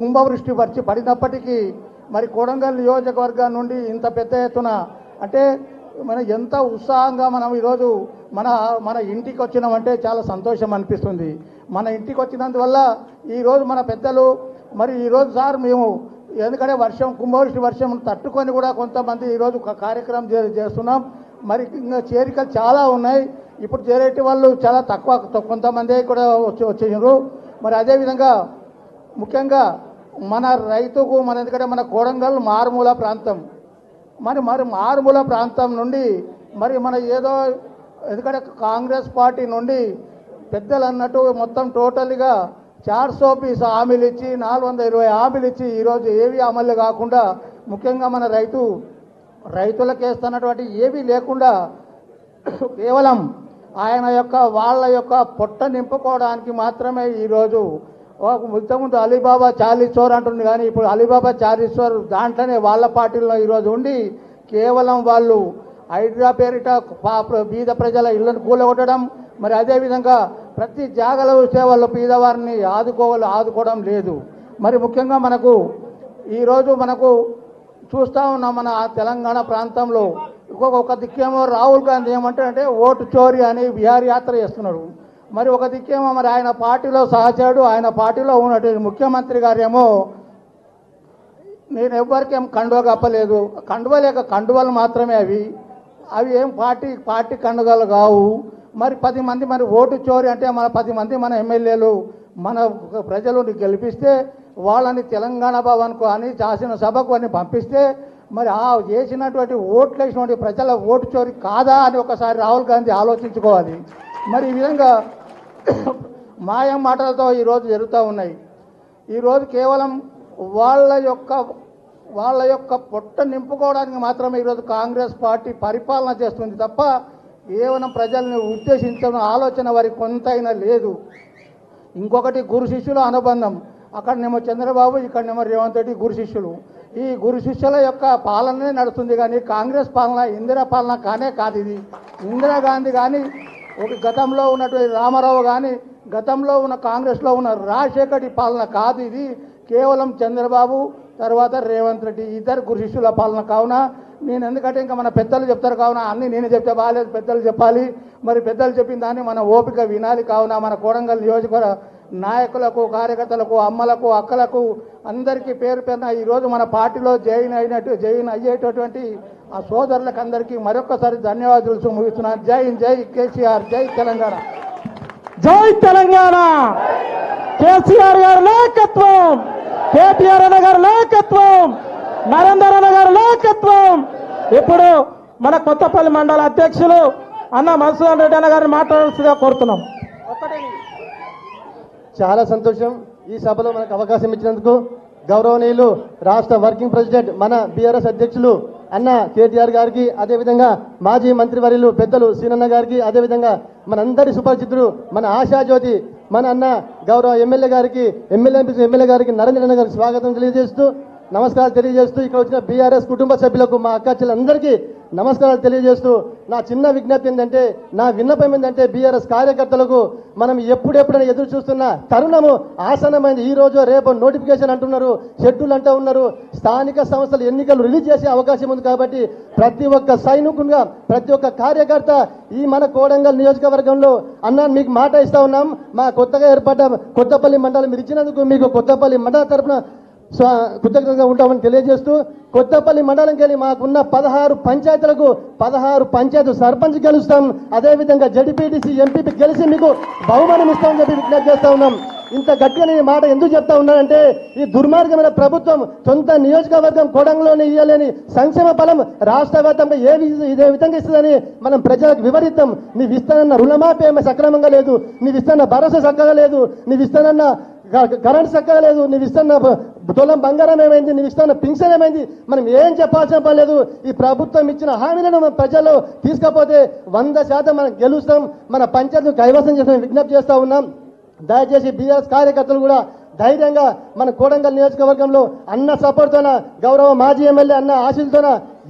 కుంభవృష్టి వచ్చి పడినప్పటికీ మరి కొడంగల్ నియోజకవర్గం నుండి ఇంత పెద్ద ఎత్తున అంటే మనం ఎంత ఉత్సాహంగా మనం ఈరోజు మన ఇంటికి వచ్చినామంటే చాలా సంతోషం అనిపిస్తుంది. మన ఇంటికి వచ్చినందువల్ల ఈరోజు మన పెద్దలు మరి ఈరోజు సార్ మేము ఎందుకంటే కుంభవృష్టి వర్షం తట్టుకొని కూడా కొంతమంది ఈరోజు కార్యక్రమం చేస్తున్నాం. మరి ఇంకా చేరికలు చాలా ఉన్నాయి. ఇప్పుడు చేరేటి వాళ్ళు చాలా తక్కువ కొంతమంది కూడా వచ్చేసారు. మరి అదేవిధంగా ముఖ్యంగా మన రైతుకు ఎందుకంటే మన కొడంగల్ మారుమూల ప్రాంతం మరి మారుమూల ప్రాంతం నుండి మరి మన ఏదో ఎందుకంటే కాంగ్రెస్ పార్టీ నుండి పెద్దలు అన్నట్టు మొత్తం టోటల్గా 420 హామీలు ఇచ్చి 420 హామీలు ఇచ్చి ఈరోజు ఏవి అమలు కాకుండా ముఖ్యంగా మన రైతులకు వేస్తున్నటువంటి ఏవి లేకుండా కేవలం వాళ్ళ యొక్క పొట్ట నింపుకోవడానికి మాత్రమే ఈరోజు ముందు అలీబాబా చాలీశ్వర్ అంటుంది కానీ ఇప్పుడు అలీబాబా చాలీశ్వర్ దాంట్లోనే వాళ్ళ పార్టీలో ఈరోజు ఉండి కేవలం వాళ్ళు హైడ్రా పేరిట బీద ప్రజల ఇళ్లను కూలగొట్టడం మరి అదేవిధంగా ప్రతి జాగలో వచ్చే వాళ్ళు బీదవారిని ఆదుకోవడం లేదు. మరి ముఖ్యంగా ఈరోజు మనకు చూస్తూ ఉన్నాం మన తెలంగాణ ప్రాంతంలో ఒక దిక్కేమో రాహుల్ గాంధీ ఏమంటారంటే ఓటు చోరీ అని విహార యాత్ర చేస్తున్నాడు. మరి ఒక దిక్కేమో మరి ఆయన పార్టీలో సహచరుడు ఆయన పార్టీలో ఉన్నటువంటి ముఖ్యమంత్రి గారేమో నేను ఎవ్వరికేం కండువ కప్పలేదు, కండువలు మాత్రమే అవి ఏం పార్టీ కండువలు కావు. మరి 10 మంది మరి ఓటు చోరీ అంటే మన 10 మంది మన ఎమ్మెల్యేలు మన ప్రజలు గెలిపిస్తే వాళ్ళని తెలంగాణ భవన్కు అని శాసనసభకు అని పంపిస్తే మరి చేసినటువంటి ఓట్లు వేసినటువంటి ప్రజల ఓటు చోరీ కాదా అని ఒకసారి రాహుల్ గాంధీ ఆలోచించుకోవాలి. మరి ఈ విధంగా మాయం మాటలతో ఈరోజు జరుగుతూ ఉన్నాయి. ఈరోజు కేవలం వాళ్ళ యొక్క పొట్ట నింపుకోవడానికి మాత్రమే ఈరోజు కాంగ్రెస్ పార్టీ పరిపాలన చేస్తుంది తప్ప కేవలం ప్రజల్ని ఉద్దేశించిన ఆలోచన వారికి కొంతైనా లేదు. ఇంకొకటి గురు శిష్యుల అనుబంధం. అక్కడనేమో చంద్రబాబు ఇక్కడనేమో రేవంత్ రెడ్డి గురు శిష్యులు. ఈ గురు శిష్యుల యొక్క పాలనే నడుస్తుంది కానీ కాంగ్రెస్ పాలన ఇందిరా పాలన కాదు. ఇది ఇందిరాగాంధీ కానీ ఒక గతంలో ఉన్నటువంటి రామారావు కానీ గతంలో ఉన్న కాంగ్రెస్లో ఉన్న రాజశేఖర్ పాలన కాదు. ఇది కేవలం చంద్రబాబు తర్వాత రేవంత్ రెడ్డి ఇద్దరు గురు శిష్యుల పాలన. కావున నేను ఎందుకంటే ఇంకా మన పెద్దలు చెప్తారు కావున అన్నీ నేను చెప్తే బాగాలేదు, పెద్దలు చెప్పాలి. మరి పెద్దలు చెప్పిన దాన్ని మన ఓపిక వినాలి. కావున మన కొడంగల్ నియోజకవర్గ నాయకులకు కార్యకర్తలకు అమ్మలకు అక్కలకు అందరికీ పేరు పేరున ఈరోజు మన పార్టీలో జాయిన్ అయ్యేటటువంటి ఆ సోదరులకు అందరికీ మరొకసారి ధన్యవాదాలు ముగిస్తున్నాను. జై కేసీఆర్, జై తెలంగాణ. జై తెలంగాణ. కేసీఆర్ గారి నాయకత్వం, కేటీఆర్ అన్న గారి నాయకత్వం, నరేందర్ అన్న గారి నాయకత్వం. ఇప్పుడు మన కొత్తపల్లి మండల అధ్యక్షులు అన్న మధుసూదన్ రెడ్డి అన్న గారిని మాట్లాడాల్సిందిగా కోరుతున్నాం. చాలా సంతోషం ఈ సభలో మనకు అవకాశం ఇచ్చినందుకు. గౌరవనీయులు రాష్ట్ర వర్కింగ్ ప్రెసిడెంట్ మన బీఆర్ఎస్ అధ్యక్షులు అన్న కేటీఆర్ గారికి, అదేవిధంగా మాజీ మంత్రివర్యులు పెద్దలు సీనన్న గారికి, అదేవిధంగా మనందరి సుపరిచితుడు మన ఆశాజ్యోతి మన అన్న గౌరవ ఎమ్మెల్యే గారికి నరేంద్ర గారికి స్వాగతం తెలియజేస్తూ నమస్కారాలు తెలియజేస్తూ ఇక్కడ వచ్చిన బీఆర్ఎస్ కుటుంబ సభ్యులకు మా అక్క చెల్లెలందరికీ నమస్కారాలు తెలియజేస్తూ నా చిన్న విజ్ఞప్తి ఏంటంటే, నా విన్నపం ఏంటంటే బీఆర్ఎస్ కార్యకర్తలకు మనం ఎప్పుడెప్పుడైనా ఎదురు చూస్తున్న తరుణము ఆసనమైంది. ఈ రోజు రేపు నోటిఫికేషన్ అంటున్నారు, షెడ్యూల్ అంటూ ఉన్నారు, స్థానిక సంస్థల ఎన్నికలు రిలీజ్ చేసే అవకాశం ఉంది. కాబట్టి ప్రతి ఒక్క సైనికునిగా ప్రతి ఒక్క కార్యకర్త ఈ మన కొడంగల్ నియోజకవర్గంలో అన్న మీకు మాట ఇస్తా ఉన్నాం. మా కొత్తగా ఏర్పడ్డ కొత్తపల్లి మండలం మీరు ఇచ్చినందుకు మీకు కొత్తపల్లి మండల తరఫున కృతజ్ఞతగా ఉంటామని తెలియజేస్తూ, కొత్తపల్లి మండలంకి వెళ్ళి మాకున్న 16 పంచాయతీలకు 16 పంచాయతీ సర్పంచ్ గెలుస్తాం, అదేవిధంగా జడ్పీటీసీ ఎంపీపీ గెలిచి మీకు బహుమానం ఇస్తామని చెప్పి విజ్ఞప్తి చేస్తా ఉన్నాం. ఇంత గట్టిగా నేను మాట ఎందుకు చెప్తా ఉన్నానంటే, ఈ దుర్మార్గమైన ప్రభుత్వం సొంత నియోజకవర్గం కొడంగల్లోనే ఇయ్యలేని సంక్షేమ ఫలం రాష్ట్ర వ్యాప్తంగా ఇదే విధంగా ఇస్తుందని మనం ప్రజలకు వివరిద్దాం. నీవు ఇస్తానన్న రుణమాఫీ ఏమో సక్రమంగా లేదు, నీవు ఇస్తానన్న భరోసా చక్కగా లేదు, నీవు ఇస్తానన్న కరెంట్ చక్కగా లేదు, నీవు ఇస్తున్న తులం బంగారం ఏమైంది, నీవు ఇస్తున్న పింఛన్ ఏమైంది, మనం ఏం చెప్పాల్సిన పని లేదు. ఈ ప్రభుత్వం ఇచ్చిన హామీలను మన ప్రజలు తీసుకపోతే 100% మనం గెలుస్తాం, మన పంచాయతీని కైవసం చేసిన విజ్ఞప్తి చేస్తా ఉన్నాం. దయచేసి బీఆర్ఎస్ కార్యకర్తలు కూడా ధైర్యంగా మన కొడంగల్ నియోజకవర్గంలో అన్న సపోర్ట్తోన గౌరవ మాజీ ఎమ్మెల్యే అన్న ఆశీస్సుతోన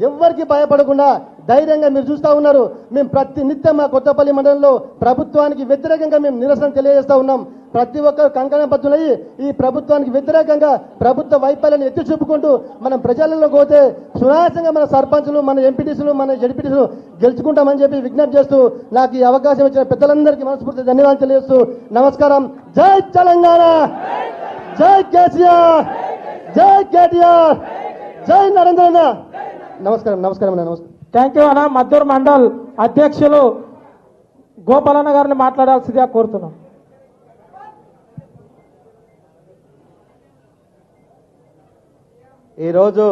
ఎవ్వరికి భయపడకుండా ధైర్యంగా మీరు చూస్తూ ఉన్నారు. మేము ప్రతి నిత్యం మా కొత్తపల్లి మండలంలో ప్రభుత్వానికి వ్యతిరేకంగా మేము నిరసన తెలియజేస్తూ ఉన్నాం. ప్రతి ఒక్కరు కంకణబద్ధులయ్యి ఈ ప్రభుత్వానికి వ్యతిరేకంగా ప్రభుత్వ వైఫల్యాన్ని ఎత్తి చూపుకుంటూ మనం ప్రజలలో పోతే సునాయాసంగా మన సర్పంచులు, మన ఎంపీటీసీలు, మన జడ్పీటీసీలు గెలుచుకుంటామని చెప్పి విజ్ఞప్తి చేస్తూ నాకు ఈ అవకాశం ఇచ్చిన పెద్దలందరికీ మనస్ఫూర్తి ధన్యవాదాలు తెలియజేస్తూ నమస్కారం. జై తెలంగాణ, జై కేసీఆర్, జై కేటీఆర్, జై నరేంద్ర. నమస్కారం నమస్కారం అన్న, నమస్కారం. థ్యాంక్ యూ అన్న. మద్దూరు మండల్ అధ్యక్షులు గోపాలన్న గారిని మాట్లాడాల్సిందిగా కోరుతున్నాం. ఈరోజు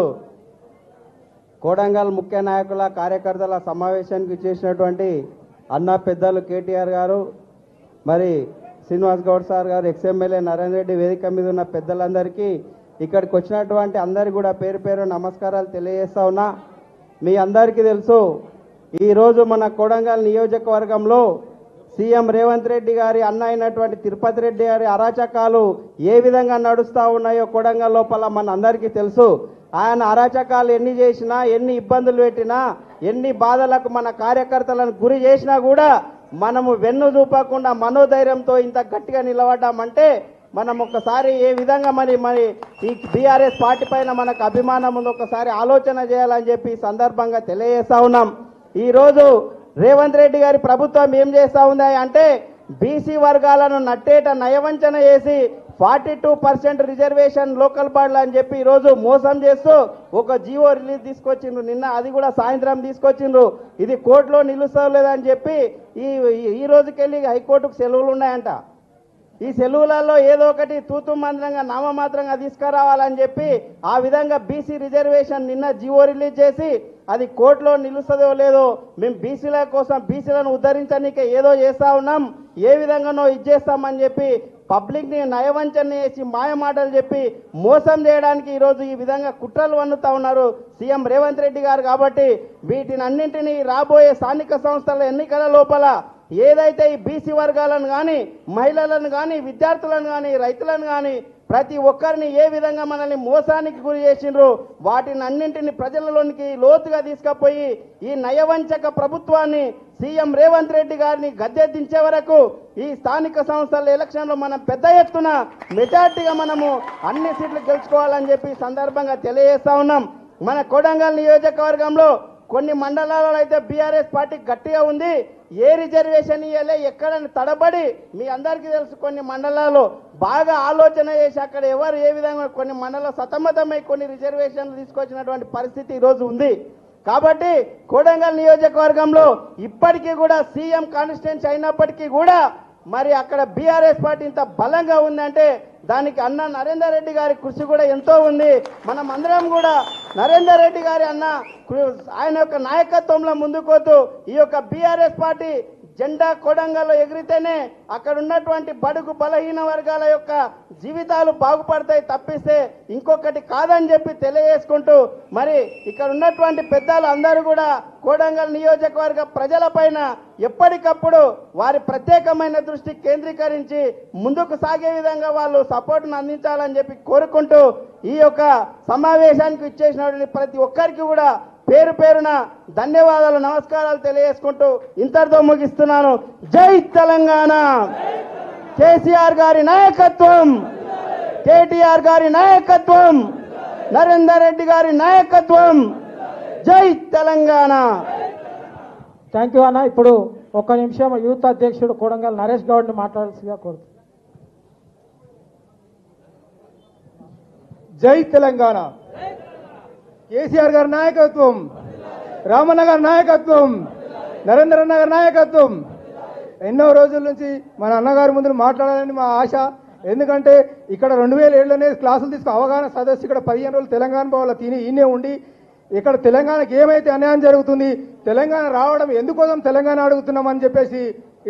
కోడంగల్ ముఖ్య నాయకుల కార్యకర్తల సమావేశానికి చేసినటువంటి అన్న పెద్దలు కేటీఆర్ గారు, మరి శ్రీనివాస్ గౌడ్ సార్ గారు, ఎక్స్ఎమ్మెల్యే నరేందర్ రెడ్డి, వేదిక మీద ఉన్న పెద్దలందరికీ, ఇక్కడికి వచ్చినటువంటి అందరికీ కూడా పేరు పేరు నమస్కారాలు తెలియజేస్తా ఉన్నా. మీ అందరికీ తెలుసు, ఈరోజు మన కోడంగల్ నియోజకవర్గంలో సీఎం రేవంత్ రెడ్డి గారి అన్న అయినటువంటి తిరుపతి రెడ్డి గారి అరాచకాలు ఏ విధంగా నడుస్తూ ఉన్నాయో కోడంగల్ లోపల మన అందరికీ తెలుసు. ఆయన అరాచకాలు ఎన్ని చేసినా, ఎన్ని ఇబ్బందులు పెట్టినా, ఎన్ని బాధలకు మన కార్యకర్తలను గురి చేసినా కూడా మనము వెన్ను చూపకుండా మనోధైర్యంతో ఇంత గట్టిగా నిలబడ్డామంటే మనం ఒక్కసారి ఏ విధంగా మరి ఈ బీఆర్ఎస్ పార్టీ పైన మనకు అభిమానం ఉందో ఒకసారి ఆలోచన చేయాలని చెప్పి ఈ సందర్భంగా తెలియజేస్తా ఉన్నాం. ఈరోజు రేవంత్ రెడ్డి గారి ప్రభుత్వం ఏం చేస్తా ఉంది అంటే బీసీ వర్గాలను నట్టేట నయవంచన చేసి 42% రిజర్వేషన్ లోకల్ బాడీలు అని చెప్పి ఈరోజు మోసం చేస్తూ ఒక జీవో రిలీజ్ తీసుకొచ్చిండ్రు. నిన్న అది కూడా సాయంత్రం తీసుకొచ్చిండ్రు. ఇది కోర్టులో నిలుస్తలేదని చెప్పి ఈ రోజుకెళ్ళి హైకోర్టుకు సెలవులు ఉన్నాయంట. ఈ సెలవులలో ఏదో ఒకటి తూతు మంత్రంగా నామమాత్రంగా తీసుకురావాలని చెప్పి ఆ విధంగా బీసీ రిజర్వేషన్ నిన్న జీవో రిలీజ్ చేసి అది కోర్టులో నిలుస్తుందో లేదో మేము బీసీల కోసం బీసీలను ఉద్ధరించడానికి ఏదో చేస్తా ఉన్నాం, ఏ విధంగానో ఇచ్చేస్తామని చెప్పి పబ్లిక్ని నయవంచన చేసి మాయ మాటలు చెప్పి మోసం చేయడానికి ఈరోజు ఈ విధంగా కుట్రలు వన్నుతా ఉన్నారు సీఎం రేవంత్ రెడ్డి గారు. కాబట్టి వీటిని అన్నింటినీ రాబోయే స్థానిక సంస్థల ఎన్నికల లోపల ఏదైతే ఈ బీసీ వర్గాలను కానీ, మహిళలను కానీ, విద్యార్థులను కానీ, రైతులను కానీ ప్రతి ఒక్కరిని ఏ విధంగా మనల్ని మోసానికి గురి చేసిండ్రు వాటిని అన్నింటినీ ప్రజలలోనికి లోతుగా తీసుకుపోయి ఈ నయవంచక ప్రభుత్వాన్ని సీఎం రేవంత్ రెడ్డి గారిని గద్దె దించే వరకు ఈ స్థానిక సంస్థల ఎలక్షన్లో మనం పెద్ద ఎత్తున మెజార్టీగా మనము అన్ని సీట్లు గెలుచుకోవాలని చెప్పి సందర్భంగా తెలియజేస్తా ఉన్నాం. మన కొడంగల్ నియోజకవర్గంలో కొన్ని మండలాలలో అయితే బీఆర్ఎస్ పార్టీ గట్టిగా ఉంది. ఏ రిజర్వేషన్ ఇవ్వలే, ఎక్కడని తడబడి మీ అందరికీ తెలుసు కొన్ని మండలాలు బాగా ఆలోచన చేసి అక్కడ ఎవరు ఏ విధంగా కొన్ని మండలాలు సతమతమై కొన్ని రిజర్వేషన్లు తీసుకొచ్చినటువంటి పరిస్థితి ఈరోజు ఉంది. కాబట్టి కొడంగల్ నియోజకవర్గంలో ఇప్పటికీ కూడా సీఎం కాన్స్టిట్యున్సీ అయినప్పటికీ కూడా మరి అక్కడ బీఆర్ఎస్ పార్టీ ఇంత బలంగా ఉందంటే దానికి అన్న నరేందర్ రెడ్డి గారి కృషి కూడా ఎంతో ఉంది. మనం అందరం కూడా నరేందర్ రెడ్డి గారి ఆయన యొక్క నాయకత్వంలో ముందుకోతూ ఈ యొక్క బీఆర్ఎస్ పార్టీ జెండా కొడంగల్లో ఎగిరితేనే అక్కడ ఉన్నటువంటి బడుగు బలహీన వర్గాల యొక్క జీవితాలు బాగుపడతాయి తప్పిస్తే ఇంకొకటి కాదని చెప్పి తెలియజేసుకుంటూ మరి ఇక్కడ ఉన్నటువంటి పెద్దలు అందరూ కూడా కొడంగల్ నియోజకవర్గ ప్రజలపైన ఎప్పటికప్పుడు వారి ప్రత్యేకమైన దృష్టి కేంద్రీకరించి ముందుకు సాగే విధంగా వాళ్ళు సపోర్ట్ను అందించాలని చెప్పి కోరుకుంటూ ఈ యొక్క సమావేశానికి ఇచ్చేసినటువంటి ప్రతి ఒక్కరికి కూడా పేరు పేరున ధన్యవాదాలు, నమస్కారాలు తెలియజేసుకుంటూ ఇంతటితో ముగిస్తున్నాను. జై తెలంగాణ. కేసీఆర్ గారి నాయకత్వం, కేటీఆర్ గారి నాయకత్వం, నరేందర్ రెడ్డి గారి నాయకత్వం. జై తెలంగాణ. థ్యాంక్ యూ అన్న. ఇప్పుడు ఒక్క నిమిషం యూత్ అధ్యక్షుడు కొడంగల్ నరేష్ గౌడ్ని మాట్లాడాల్సిందిగా కోరుతున్నాను. జై తెలంగాణ. కేసీఆర్ గారి నాయకత్వం, రామన్న గారి నాయకత్వం, నరేంద్ర అన్న గారి నాయకత్వం. ఎన్నో రోజుల నుంచి మన అన్నగారి ముందు మాట్లాడాలని మా ఆశ. ఎందుకంటే ఇక్కడ 2007లోనే క్లాసులు తీసుకు అవగాహన సదస్సు ఇక్కడ 15 రోజులు తెలంగాణ భవన్లో ఈయనే ఉండి ఇక్కడ తెలంగాణకి ఏమైతే అన్యాయం జరుగుతుంది, తెలంగాణ రావడం ఎందుకోసం తెలంగాణ అడుగుతున్నామని చెప్పేసి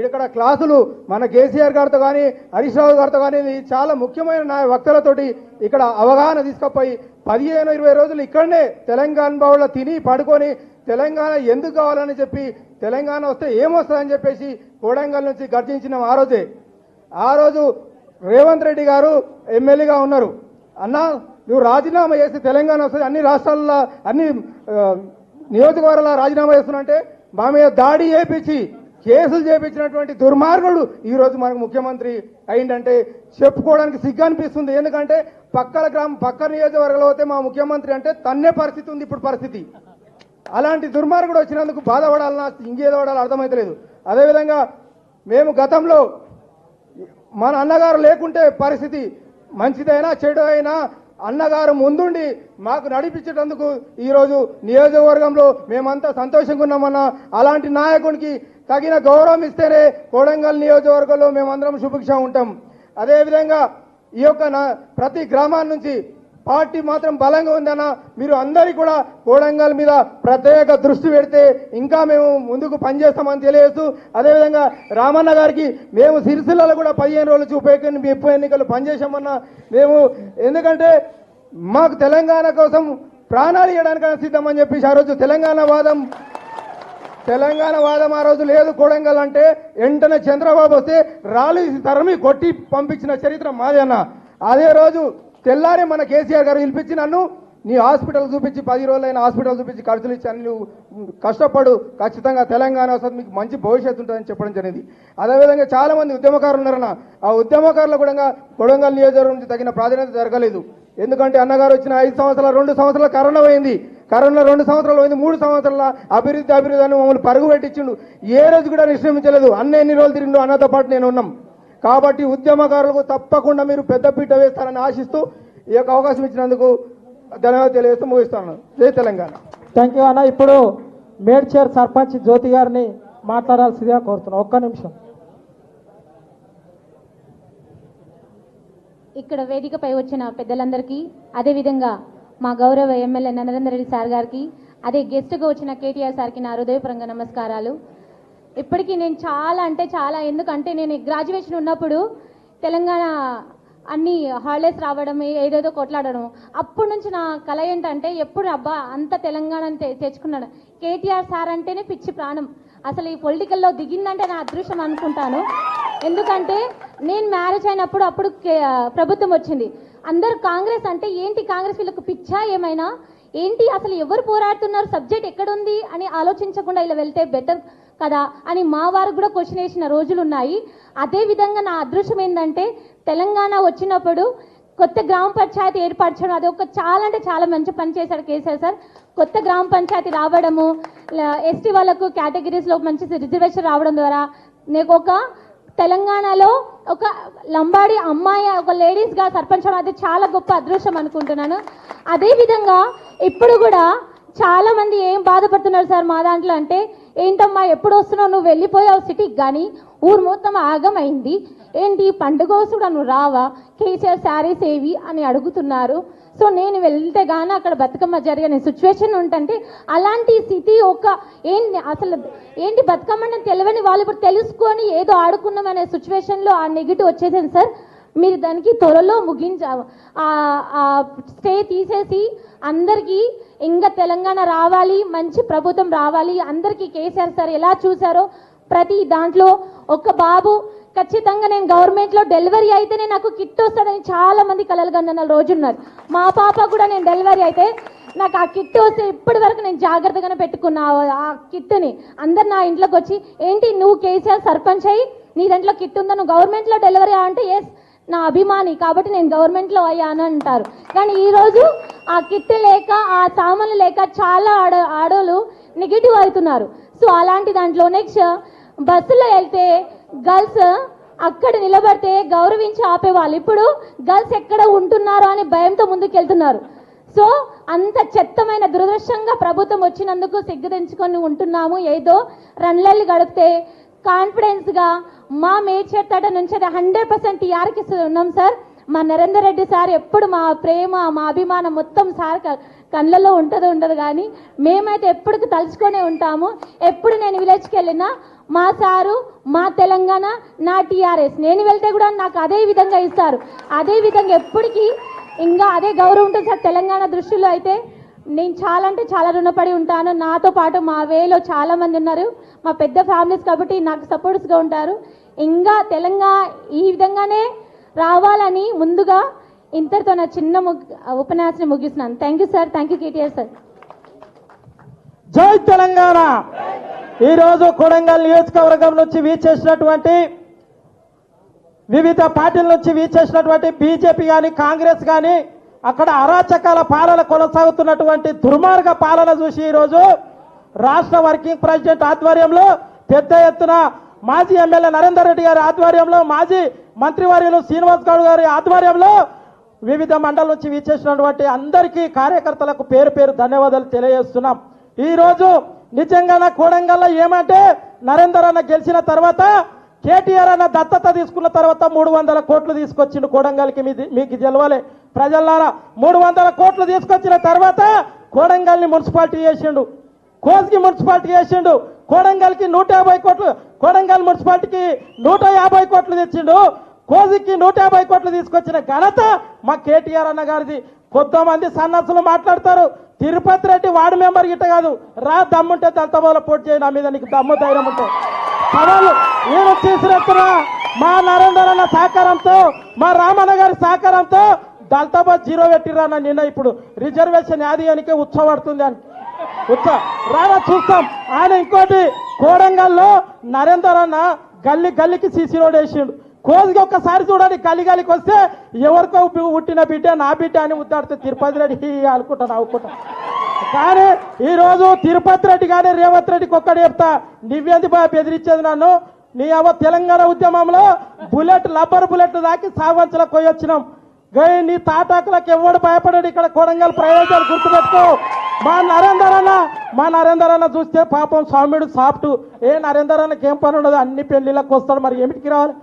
ఇక్కడ క్లాసులు మన కేసీఆర్ గారితో కానీ హరీష్ రావు గారితో కానీ చాలా ముఖ్యమైన వక్తలతోటి ఇక్కడ అవగాహన తీసుకుపోయి 15-20 రోజులు ఇక్కడనే తెలంగాణ భవన్లో తిని పడుకొని తెలంగాణ ఎందుకు కావాలని చెప్పి తెలంగాణ వస్తే ఏమొస్తుందని చెప్పేసి కొడంగల్ నుంచి గర్జించిన ఆ రోజు రేవంత్ రెడ్డి గారు ఎమ్మెల్యేగా ఉన్నారు. అన్నా నువ్వు రాజీనామా చేసి తెలంగాణ వస్తుంది, అన్ని రాష్ట్రాల్లో అన్ని నియోజకవర్గాల రాజీనామా చేస్తున్నా అంటే మా మీద దాడి చేపించి కేసులు చేపించినటువంటి దుర్మార్గుడు ఈరోజు మనకు ముఖ్యమంత్రి అయిందంటే చెప్పుకోవడానికి సిగ్గు అనిపిస్తుంది. ఎందుకంటే పక్క నియోజకవర్గంలో అయితే మా ముఖ్యమంత్రి అంటే తన్నే పరిస్థితి ఉంది ఇప్పుడు పరిస్థితి. అలాంటి దుర్మార్గుడు వచ్చినందుకు బాధపడాలన్నా ఇంకేదో పడాలో అర్థమైతలేదు. అదేవిధంగా మేము గతంలో మన అన్నగారు లేకుంటే పరిస్థితి మంచిదైనా చెడు అయినా అన్నగారు ముందుండి మాకు నడిపించేటందుకు ఈరోజు నియోజకవర్గంలో మేమంతా సంతోషంగా ఉన్నామన్నా అలాంటి నాయకునికి తగిన గౌరవం ఇస్తేనే కొడంగల్ నియోజకవర్గంలో మేమందరం సుభిక్ష ఉంటాం. అదేవిధంగా ఈ యొక్క ప్రతి గ్రామాల నుంచి పార్టీ మాత్రం బలంగా ఉందన్న మీరు అందరికీ కూడా కొడంగల్ మీద ప్రత్యేక దృష్టి పెడితే ఇంకా మేము ముందుకు పనిచేస్తామని తెలియజేస్తూ, అదేవిధంగా రామన్న గారికి మేము సిరిసిల్లలో కూడా 15 రోజులు ఉప ఎన్నికలు పనిచేసామన్నా మేము, ఎందుకంటే మాకు తెలంగాణ కోసం ప్రాణాలు ఇవ్వడానికైనా సిద్ధమని చెప్పేసి ఆ రోజు తెలంగాణ వాదం ఆ రోజు లేదు. కొడంగల్ అంటే వెంటనే చంద్రబాబు వస్తే రాళ్ళు తరమి కొట్టి పంపించిన చరిత్ర మాది అన్న. అదే రోజు తెల్లారే మన కేసీఆర్ గారు పిలిపించి నన్ను నీ హాస్పిటల్ చూపించి 10 రోజులైన హాస్పిటల్ చూపించి ఖర్చులు ఇచ్చి అన్ని కష్టపడు, ఖచ్చితంగా తెలంగాణ వస్తుంది, మీకు మంచి భవిష్యత్తు ఉంటుందని చెప్పడం జరిగింది. అదేవిధంగా చాలా మంది ఉద్యమకారులు ఉన్నారన్న. ఆ ఉద్యమకారులు కూడా కొడంగల్ నియోజకవర్గం నుంచి తగిన ప్రాధాన్యత జరగలేదు. ఎందుకంటే అన్నగారు వచ్చిన 5 సంవత్సరాలు 2 సంవత్సరాలు కరోనా పోయింది, కరోనా 2 సంవత్సరాలు పోయింది, 3 సంవత్సరాల అభివృద్ధి అని మమ్మల్ని పరుగు పెట్టించిండు. ఏ రోజు కూడా నిశ్రమించలేదు. ఎన్ని రోజులు తిరిగిండు అన్నతో పాటు నేను ఉన్నాం. కాబట్టి ఉద్యమకారులకు తప్పకుండా మీరు పెద్దపీట వేస్తారని ఆశిస్తూ ఈ యొక్క అవకాశం ఇచ్చినందుకు ధన్యవాదాలు తెలియజేస్తూ ముగిస్తాను. జై తెలంగాణ. థ్యాంక్ యూ అన్న. ఇప్పుడు మేడ్చేర్ సర్పంచ్ జ్యోతి గారిని మాట్లాడాల్సిందిగా కోరుతున్నాను. ఒక్క నిమిషం. ఇక్కడ వేదికపై వచ్చిన పెద్దలందరికీ, అదేవిధంగా మా గౌరవ ఎమ్మెల్యే నరేందర్ రెడ్డి సార్ గారికి, అదే గెస్ట్గా వచ్చిన కేటీఆర్ సార్కి నా హృదయపూర్వక నమస్కారాలు. ఇప్పటికీ నేను చాలా ఎందుకంటే నేను గ్రాడ్యుయేషన్ ఉన్నప్పుడు తెలంగాణ అన్ని హాలిడేస్ రావడం, ఏదేదో కొట్లాడడం, అప్పటి నుంచి నా కళ ఏంటంటే ఎప్పుడు అబ్బా అంత తెలంగాణని తెచ్చుకున్నాను. కేటీఆర్ సార్ అంటేనే పిచ్చి ప్రాణం. అసలు ఈ పొలిటికల్లో దిగిందంటే నా అదృష్టం అనుకుంటాను. ఎందుకంటే నేను మ్యారేజ్ అయినప్పుడు అప్పుడు ప్రభుత్వం వచ్చింది. అందరూ కాంగ్రెస్ అంటే ఏంటి, కాంగ్రెస్ వీళ్ళకు పిచ్చా ఏమైనా ఏంటి, అసలు ఎవరు పోరాడుతున్నారు, సబ్జెక్ట్ ఎక్కడుంది అని ఆలోచించకుండా ఇలా వెళ్తే బెటర్ కదా అని మా వారికి కూడా క్వశ్చన్ వేసిన రోజులు ఉన్నాయి. అదేవిధంగా నా అదృష్టం ఏంటంటే తెలంగాణ వచ్చినప్పుడు కొత్త గ్రామ పంచాయతీ ఏర్పరచడం, అది ఒక చాలా మంచి పని చేశాడు కేసీఆర్ సార్. కొత్త గ్రామ పంచాయతీ రావడము, ఎస్టీ వాళ్ళకు కేటగిరీస్లో మంచి రిజర్వేషన్ రావడం ద్వారా నీకు ఒక తెలంగాణలో ఒక లంబాడి అమ్మాయి ఒక లేడీస్గా సర్పంచ్ అవడం, అది చాలా గొప్ప అదృష్టం అనుకుంటున్నాను. అదేవిధంగా ఇప్పుడు కూడా చాలా మంది ఏం బాధపడుతున్నారు సార్ మా దాంట్లో అంటే, ఏంటమ్మా ఎప్పుడు వస్తున్నావు, నువ్వు వెళ్ళిపోయావు సిటీకి, కానీ ఊరు మొత్తం ఆగమైంది, ఏంటి పండుగ కూడా నువ్వు రావా, కేసీఆర్ శారీస్ ఏవి అని అడుగుతున్నారు. సో నేను వెళ్తే గానీ అక్కడ బతుకమ్మ జరిగిన సిచ్యువేషన్ ఉంటుంటే, అలాంటి స్థితి ఏంటి బతుకమ్మ అంటే తెలియని వాళ్ళు ఇప్పుడు తెలుసుకొని ఏదో ఆడుకున్నాం అనే సిచ్యువేషన్లో ఆ నెగిటివ్ వచ్చేసింది సార్. మీరు దానికి త్వరలో స్టే తీసేసి అందరికీ ఇంకా తెలంగాణ రావాలి, మంచి ప్రభుత్వం రావాలి, అందరికీ కేసీఆర్ సార్ ఎలా చూశారో ప్రతి దాంట్లో ఒక బాబు ఖచ్చితంగా నేను గవర్నమెంట్లో డెలివరీ అయితేనే నాకు కిట్ వస్తుందని చాలా మంది కలలు కన్న రోజు ఉన్నారు. మా పాప కూడా నేను డెలివరీ అయితే నాకు ఆ కిట్ వస్తే ఇప్పటి వరకు నేను జాగ్రత్తగానే పెట్టుకున్నా ఆ కిట్ని. అందరు నా ఇంట్లోకి వచ్చి ఏంటి నువ్వు కేసీఆర్ సర్పంచ్ అయ్యి నీ దాంట్లో కిట్ ఉందా, నువ్వు గవర్నమెంట్లో డెలివరీ అంటే ఎస్ నా అభిమాని కాబట్టి నేను గవర్నమెంట్లో అయ్యాను అంటారు. కానీ ఈరోజు ఆ కిట్ లేక ఆ సామాన్లు లేక చాలా ఆడోళ్ళు నెగిటివ్ అవుతున్నారు. సో అలాంటి దాంట్లో నెక్స్ట్ బస్సులో వెళ్తే గర్ల్స్ అక్కడ నిలబడితే గౌరవించి ఆపేవాళ్ళు, ఇప్పుడు గర్ల్స్ ఎక్కడ ఉంటున్నారు అని భయంతో ముందుకు వెళ్తున్నారు. సో అంత చెత్తమైన దురదృష్టంగా ప్రభుత్వం వచ్చినందుకు సిగ్గుదించుకొని ఉంటున్నాము. ఏదో రన్లల్లి గడిపితే కాన్ఫిడెన్స్గా మా మేడ్చేర్తట నుంచి అది 100% టీఆర్కి ఉన్నాం సార్. మా నరేందర్ రెడ్డి సార్ ఎప్పుడు మా ప్రేమ మా అభిమానం మొత్తం సార్ కళ్ళల్లో ఉండదు కానీ మేమైతే ఎప్పటికి తలుచుకొనే ఉంటాము. ఎప్పుడు నేను విలేజ్కి వెళ్ళినా మా సారు మా తెలంగాణ నా టీఆర్ఎస్, నేను వెళ్తే కూడా నాకు అదే విధంగా ఇస్తారు. అదే విధంగా ఎప్పటికీ ఇంకా అదే గౌరవం ఉంటుంది సార్. తెలంగాణ దృష్టిలో అయితే నేను చాలా రుణపడి ఉంటాను. నాతో పాటు మా వేలో చాలా మంది ఉన్నారు, మా పెద్ద ఫ్యామిలీస్ కాబట్టి నాకు సపోర్ట్స్గా ఉంటారు. ఇంకా తెలంగాణ ఈ విధంగానే రావాలని ముందుగా ఇంతటితో నా చిన్న ఉపన్యాసాన్ని ముగిస్తున్నాను. Thank you sir. Thank you KTR sir. జై తెలంగాణ. ఈరోజు కొడంగల్ నియోజకవర్గం నుంచి వీచేసినటువంటి వివిధ పార్టీల నుంచి వీచేసినటువంటి బీజేపీ కానీ కాంగ్రెస్ కానీ అక్కడ అరాచకాల పాలన కొనసాగుతున్నటువంటి దుర్మార్గ పాలన చూసి ఈరోజు రాష్ట్ర వర్కింగ్ ప్రెసిడెంట్ ఆధ్వర్యంలో పెద్ద ఎత్తున మాజీ ఎమ్మెల్యే నరేందర్ రెడ్డి గారి ఆధ్వర్యంలో మాజీ మంత్రివర్యులు శ్రీనివాస్ గౌడ్ గారి ఆధ్వర్యంలో వివిధ మండలం నుంచి వీచేసినటువంటి అందరికీ కార్యకర్తలకు పేరు పేరు ధన్యవాదాలు తెలియజేస్తున్నాం. ఈరోజు నిజంగా కొడంగల్లో ఏమంటే నరేందర్ అన్న గెలిచిన తర్వాత కేటీఆర్ అన్న దత్తత తీసుకున్న తర్వాత 300 కోట్లు తీసుకొచ్చిండు కొడంగల్కి. మీకు తెలవాలి ప్రజలారా, 300 కోట్లు తీసుకొచ్చిన తర్వాత కొడంగల్ని మున్సిపాలిటీ చేసిండు, కోస్గి మున్సిపాలిటీ చేసిండు, కొడంగల్కి 150 కోట్లు, కొడంగల్ మున్సిపాలిటీకి 150 కోట్లు తెచ్చిండు, కోజికి 150 కోట్లు తీసుకొచ్చిన ఘనత మా కేటీఆర్ అన్న గారిది. కొంతమంది సన్నసులు మాట్లాడతారు, తిరుపతి రెడ్డి వార్డు మెంబర్ గిట్ట కాదు, రా దమ్ముంటే దళితబాల పోటీ చేయి, నా మీద నీకు దమ్ము ధైర్యం ఉంటే సవాలు నేను చేసినట్టున్నా మా నరేందర్ అన్న సహకారంతో మా రామన్న గారి సహకారంతో దళితాబాద్ 0 పెట్టిరాన్న. నిన్న ఇప్పుడు రిజర్వేషన్ యాదీయానికే ఉత్సవడుతుంది అని రానా చూస్తాం. ఆయన ఇంకోటి కోడంగల్లో నరేందర్ అన్న గల్లీకి సీసీ రోడ్ వేసిండు. కోజికి ఒక్కసారి చూడండి, గల్లీకి వస్తే ఎవరికో పుట్టిన బిడ్డ నా బిడ్డ అని ఉద్దాడితే తిరుపతి రెడ్డి అనుకుంటా నవ్వుకుంటా. కానీ ఈరోజు తిరుపతి రెడ్డి కానీ రేవంత్ రెడ్డికి ఒక్కటి చెప్తా, నువ్వేంది బాగా బెదిరించేది నన్ను? నీ తెలంగాణ ఉద్యమంలో రబ్బర్ బుల్లెట్లు దాకి సావంచలకు పోయి వచ్చినాం. నీ తాటాకులకు ఎవడు భయపడాడు ఇక్కడ కొడంగల్ ప్రయోజనాలు గుర్తుపెట్టుకో. మా నరేందర్ అన్న చూస్తే పాపం స్వామిడు సాఫ్ట్. నరేందర్ అన్నకి ఏం పని ఉండదు, అన్ని పెళ్లిళ్ళకి వస్తాడు, మరి ఏమిటికి రావాలి?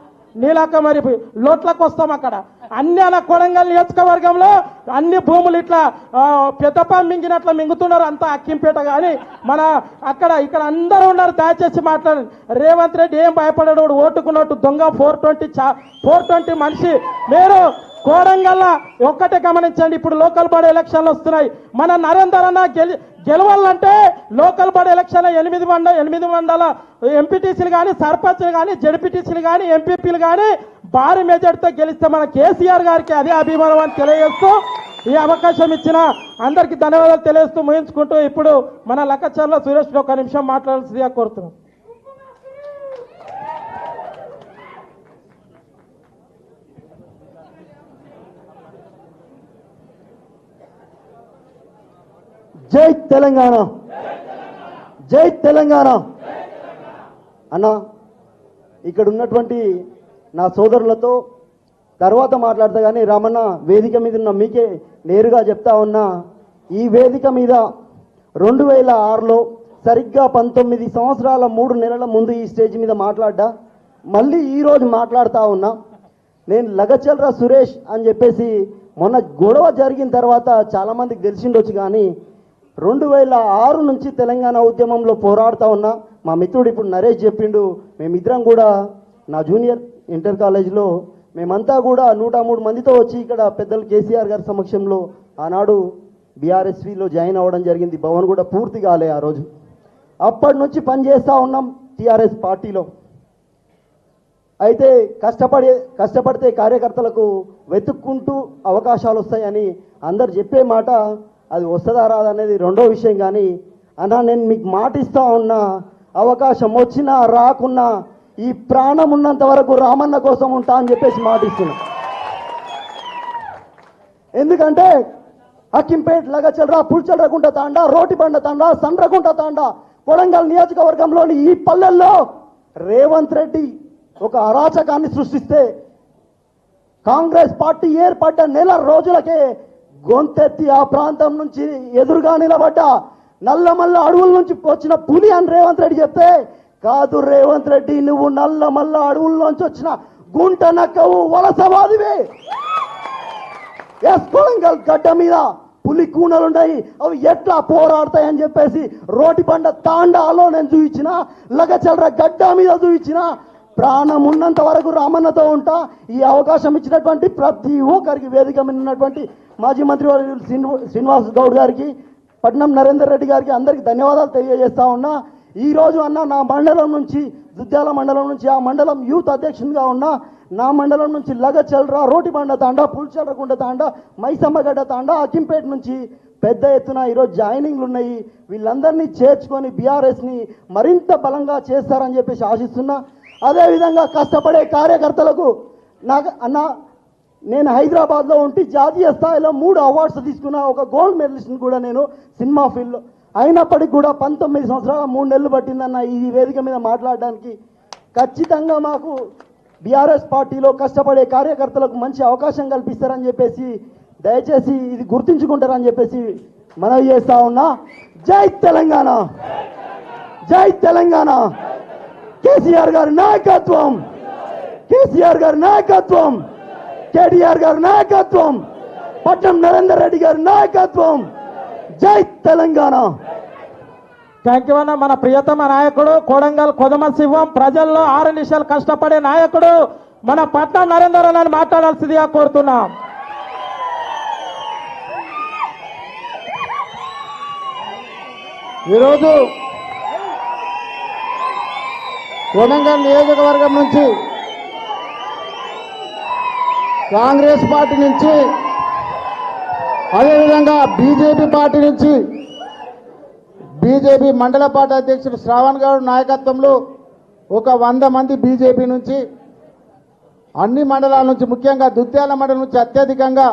నీలాక మరి లోట్లకు వస్తాం. అక్కడ అన్ని అలా కొడంగల్ నియోజకవర్గంలో అన్ని భూములు ఇట్లా పెద్దపా మింగినట్లా మింగుతున్నారు, అంతా అక్కింపేట. కానీ మన ఇక్కడ అందరూ ఉన్నారు, దయచేసి మాట్లాడండి. రేవంత్ రెడ్డి ఏం భయపడాడు, ఓటుకున్నట్టు దొంగ 420 మనిషి. మీరు కోడంగల్ ఒక్కటే గమనించండి, ఇప్పుడు లోకల్ బాడీ ఎలక్షన్లు వస్తున్నాయి. మన నరేందర్ అన్న గెలవాలంటే లోకల్ బాడీ ఎలక్షన్ 8 మండల ఎంపీటీసీలు కానీ సర్పంచ్లు కానీ జడ్పీటీసీలు కానీ ఎంపీపీలు కానీ భారీ మెజార్టీతో గెలిస్తే మన కేసీఆర్ గారికి అదే అభిమానం అని తెలియజేస్తూ ఈ అవకాశం ఇచ్చిన అందరికీ ధన్యవాదాలు తెలియజేస్తూ ముగించుకుంటూ ఇప్పుడు మన లక్కచర్ల సురేష్ 1 నిమిషం మాట్లాడాల్సిందిగా కోరుతున్నాం. జై తెలంగాణ, జై తెలంగాణ. అన్న, ఇక్కడ ఉన్నటువంటి నా సోదరులతో తర్వాత మాట్లాడతా కానీ రామన్న, వేదిక మీద ఉన్న మీకే నేరుగా చెప్తా ఉన్నా, ఈ వేదిక మీద 2006లో సరిగ్గా 19 సంవత్సరాల 3 నెలల ముందు ఈ స్టేజ్ మీద మాట్లాడ్డా, మళ్ళీ ఈరోజు మాట్లాడుతూ ఉన్నా. నేను లగచర్ల సురేష్ అని చెప్పేసి మొన్న గొడవ జరిగిన తర్వాత చాలామందికి తెలిసిండొచ్చు, కానీ 2006 నుంచి తెలంగాణ ఉద్యమంలో పోరాడుతూ ఉన్నా. మా మిత్రుడు ఇప్పుడు నరేష్ చెప్పిండు, మేమిద్దరం కూడా నా జూనియర్ ఇంటర్ కాలేజ్లో మేమంతా కూడా 103 మందితో వచ్చి ఇక్కడ పెద్దలు కేసీఆర్ గారి సమక్షంలో ఆనాడు బీఆర్ఎస్వీలో జాయిన్ అవ్వడం జరిగింది. భవన్ కూడా పూర్తి కాలే ఆ రోజు. అప్పటి నుంచి పనిచేస్తూ ఉన్నాం టీఆర్ఎస్ పార్టీలో. అయితే కష్టపడితే కార్యకర్తలకు వెతుక్కుంటూ అవకాశాలు వస్తాయని అందరు చెప్పే మాట, అది వస్తుందా రాదా అనేది రెండో విషయం. కానీ అన్నా, నేను మీకు మాటిస్తా ఉన్నా, అవకాశం వచ్చినా రాకున్నా ఈ ప్రాణం ఉన్నంత వరకు రామన్న కోసం ఉంటా అని చెప్పేసి మాటిస్తున్నా. ఎందుకంటే అక్కింపేట్, లగచర్ల, పుల్చర్రకుంట తాండా, రోటిబండ తాండా, సండ్రకుంట తాండా, కొడంగల్ నియోజకవర్గంలోని ఈ పల్లెల్లో రేవంత్ రెడ్డి ఒక అరాచకాన్ని సృష్టిస్తే కాంగ్రెస్ పార్టీ ఏర్పడ్డ నెల రోజులకే గొంతెత్తి ఆ ప్రాంతం నుంచి ఎదురుగా నిలబడ్డ నల్లమల్ల అడవుల నుంచి వచ్చిన పులి అని రేవంత్ రెడ్డి చెప్తే, కాదు రేవంత్ రెడ్డి, నువ్వు నల్లమల్ల అడవుల నుంచి వచ్చిన గుంట నక్కవు, వలసవాదివే. కొడంగల్ గడ్డ మీద పులి కూనలున్నాయి, అవి ఎట్లా పోరాడతాయని చెప్పేసి రోటిబండ తాండాలో నేను చూయించిన, లగచర్ల గడ్డ మీద చూయించిన, ప్రాణం ఉన్నంత వరకు రామన్నతో ఉంటా. ఈ అవకాశం ఇచ్చినటువంటి ప్రతి ఒక్కరికి, వేదిక మీద ఉన్నటువంటి మాజీ మంత్రి శ్రీనివాస్ గౌడ్ గారికి, పట్నం నరేందర్ రెడ్డి గారికి అందరికీ ధన్యవాదాలు తెలియజేస్తా ఉన్నా. ఈరోజు అన్న నా మండలం నుంచి, దుద్యాల మండలం నుంచి, ఆ మండలం యూత్ అధ్యక్షునిగా ఉన్నా. నా మండలం నుంచి లగచర్ల, రోటిబండ తాండా, పుల్చర్రకుంట తాండా, మైసమ్మగడ్డ తాండా, అక్కింపేట నుంచి పెద్ద ఎత్తున ఈరోజు జాయినింగ్లు ఉన్నాయి. వీళ్ళందరినీ చేర్చుకొని బీఆర్ఎస్ని మరింత బలంగా చేస్తారని చెప్పేసి ఆశిస్తున్నా. అదేవిధంగా కష్టపడే కార్యకర్తలకు నేను హైదరాబాద్లో ఉండి జాతీయ స్థాయిలో 3 అవార్డ్స్ తీసుకున్న ఒక గోల్డ్ మెడలిస్ట్ని కూడా నేను సినిమా ఫీల్డ్లో. అయినప్పటికీ కూడా 19 సంవత్సరాల 3 నెలలు పట్టిందన్న ఈ వేదిక మీద మాట్లాడడానికి. ఖచ్చితంగా మాకు బీఆర్ఎస్ పార్టీలో కష్టపడే కార్యకర్తలకు మంచి అవకాశం కల్పిస్తారని చెప్పేసి దయచేసి ఇది గుర్తుంచుకుంటారని చెప్పేసి మనవి చేస్తా ఉన్నా. జై తెలంగాణ, జై తెలంగాణ. కేసీఆర్ గారి నాయకత్వం, కేసీఆర్ గారి నాయకత్వం, కేటీఆర్ గారి నాయకత్వం, పట్నం నరేందర్ రెడ్డి గారి నాయకత్వం. జై తెలంగాణ. థ్యాంక్ యూ అన్న. మన ప్రియతమ నాయకుడు కొడంగల్ కొదమ శివం, ప్రజల్లో 6 నిమిషాలు కష్టపడే నాయకుడు మన పట్నం నరేందర్ అన్నని మాట్లాడాల్సిందిగా కోరుతున్నాం. ఈరోజు కొడంగల్ నియోజకవర్గం నుంచి కాంగ్రెస్ పార్టీ నుంచి అదేవిధంగా బీజేపీ పార్టీ నుంచి బీజేపీ మండల పార్టీ అధ్యక్షుడు శ్రావణ్ గౌడ్ నాయకత్వంలో ఒక 100 మంది బీజేపీ నుంచి, అన్ని మండలాల నుంచి, ముఖ్యంగా దుత్యాల మండలం నుంచి అత్యధికంగా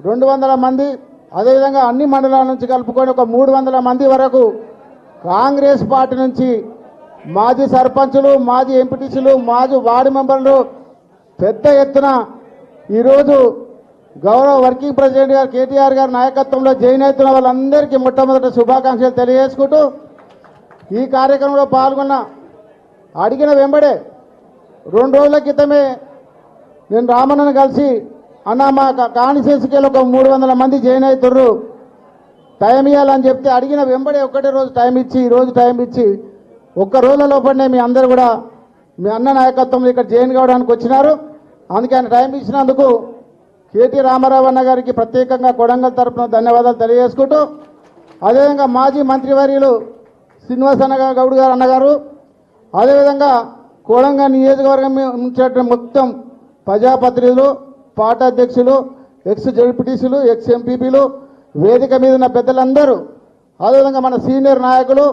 200 మంది, అదేవిధంగా అన్ని మండలాల నుంచి కలుపుకొని ఒక 300 మంది వరకు కాంగ్రెస్ పార్టీ నుంచి మాజీ సర్పంచులు, మాజీ ఎంపీటీసీలు, మాజీ వార్డు మెంబర్లు పెద్ద ఎత్తున ఈరోజు గౌరవ వర్కింగ్ ప్రెసిడెంట్ గారు కేటీఆర్ గారి నాయకత్వంలో జాయిన్ అవుతున్న వాళ్ళందరికీ మొట్టమొదటి శుభాకాంక్షలు తెలియజేసుకుంటూ, ఈ కార్యక్రమంలో పాల్గొన్న అడిగిన వెంబడే 2 రోజుల క్రితమే నేను రామన్నను కలిసి, అన్న మా కాన్స్టిట్యున్సీకి ఒక 300 మంది జాయిన్ అవుతుర్రు, టైం ఇవ్వాలని చెప్తే అడిగిన వెంబడే ఒకటే రోజు టైం ఇచ్చి, ఈరోజు టైం ఇచ్చి 1 రోజుల లోపలనే మీ అందరూ కూడా మీ అన్న నాయకత్వంలో ఇక్కడ జాయిన్ కావడానికి వచ్చినారు. అందుకే ఆయన టైం ఇచ్చినందుకు కేటీ రామారావు అన్న గారికి ప్రత్యేకంగా కొడంగల్ తరఫున ధన్యవాదాలు తెలియజేసుకుంటూ, అదేవిధంగా మాజీ మంత్రివర్యులు శ్రీనివాస్ గౌడ్ గారు అన్నగారు, అదేవిధంగా కొడంగల్ నియోజకవర్గం నుంచి మొత్తం ప్రజాప్రతినిధులు, పార్టీ అధ్యక్షులు, ఎక్స్ జడ్పీటీసీలు, ఎక్స్ ఎంపీపీలు, వేదిక మీద ఉన్న పెద్దలందరూ, అదేవిధంగా మన సీనియర్ నాయకులు,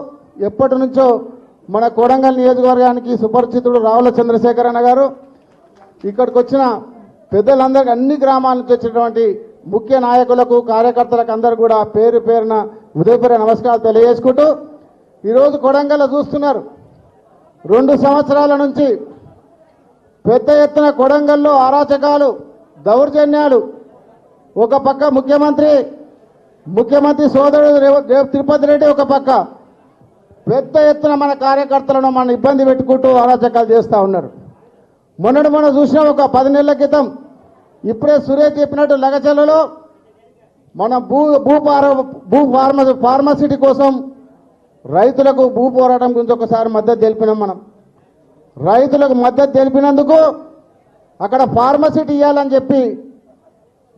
ఎప్పటి నుంచో మన కొడంగల్ నియోజకవర్గానికి సుపరిచితుడు రావుల చంద్రశేఖర్ అన్న గారు, ఇక్కడికి వచ్చిన పెద్దలందరికీ అన్ని గ్రామాల నుంచి వచ్చినటువంటి ముఖ్య నాయకులకు, కార్యకర్తలకు అందరూ కూడా పేరు పేరున ఉదయపూర్వ నమస్కారాలు తెలియజేసుకుంటూ, ఈరోజు కొడంగల్లో చూస్తున్నారు 2 సంవత్సరాల నుంచి పెద్ద ఎత్తున కొడంగల్లో అరాచకాలు, దౌర్జన్యాలు. ఒక పక్క ముఖ్యమంత్రి సోదరుడు తిరుపతి రెడ్డి ఒక పక్క పెద్ద ఎత్తున మన కార్యకర్తలను మన ఇబ్బంది పెట్టుకుంటూ అరాచకాలు చేస్తూ ఉన్నారు. మొన్న చూసిన ఒక 10 నెలల క్రితం ఇప్పుడే సురేష్ చెప్పినట్టు లగచర్లలో మన ఫార్మసిటీ కోసం రైతులకు భూ పోరాటం గురించి ఒకసారి మద్దతు తెలిపినాం. మనం రైతులకు మద్దతు తెలిపినందుకు అక్కడ ఫార్మసిటీ ఇవ్వాలని చెప్పి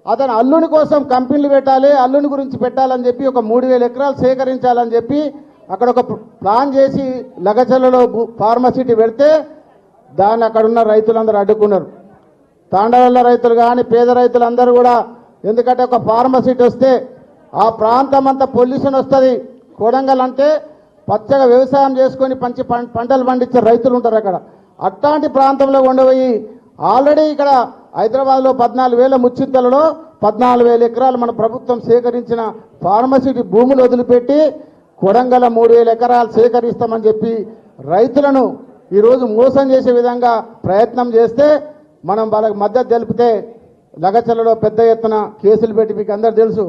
అతను అల్లుని కోసం కంపెనీలు పెట్టాలి, అల్లుని గురించి పెట్టాలని చెప్పి ఒక 3000 ఎకరాలు సేకరించాలని చెప్పి అక్కడ ఒక ప్లాన్ చేసి లగచర్లలో ఫార్మసిటీ పెడితే దాన్ని అక్కడున్న రైతులందరూ అడ్డుకున్నారు. తాండవల్ల రైతులు కానీ పేద రైతులందరూ కూడా, ఎందుకంటే ఒక ఫార్మసిటీ వస్తే ఆ ప్రాంతం అంతా పొల్యూషన్ వస్తుంది. కొడంగల్ అంటే పచ్చగా వ్యవసాయం చేసుకొని పంటలు పండించే రైతులు ఉంటారు అక్కడ. అట్లాంటి ప్రాంతంలో ఉండబోయి ఆల్రెడీ ఇక్కడ హైదరాబాద్లో 14,000 ముచ్చింతలలో 14,000 ఎకరాలు మన ప్రభుత్వం సేకరించిన ఫార్మసిటీ భూములు వదిలిపెట్టి కొడంగల్ 3,000 ఎకరాలు సేకరిస్తామని చెప్పి రైతులను ఈరోజు మోసం చేసే విధంగా ప్రయత్నం చేస్తే మనం వాళ్ళకి మద్దతు తెలిపితే లగచర్లలో పెద్ద ఎత్తున కేసులు పెట్టి, మీకు అందరు తెలుసు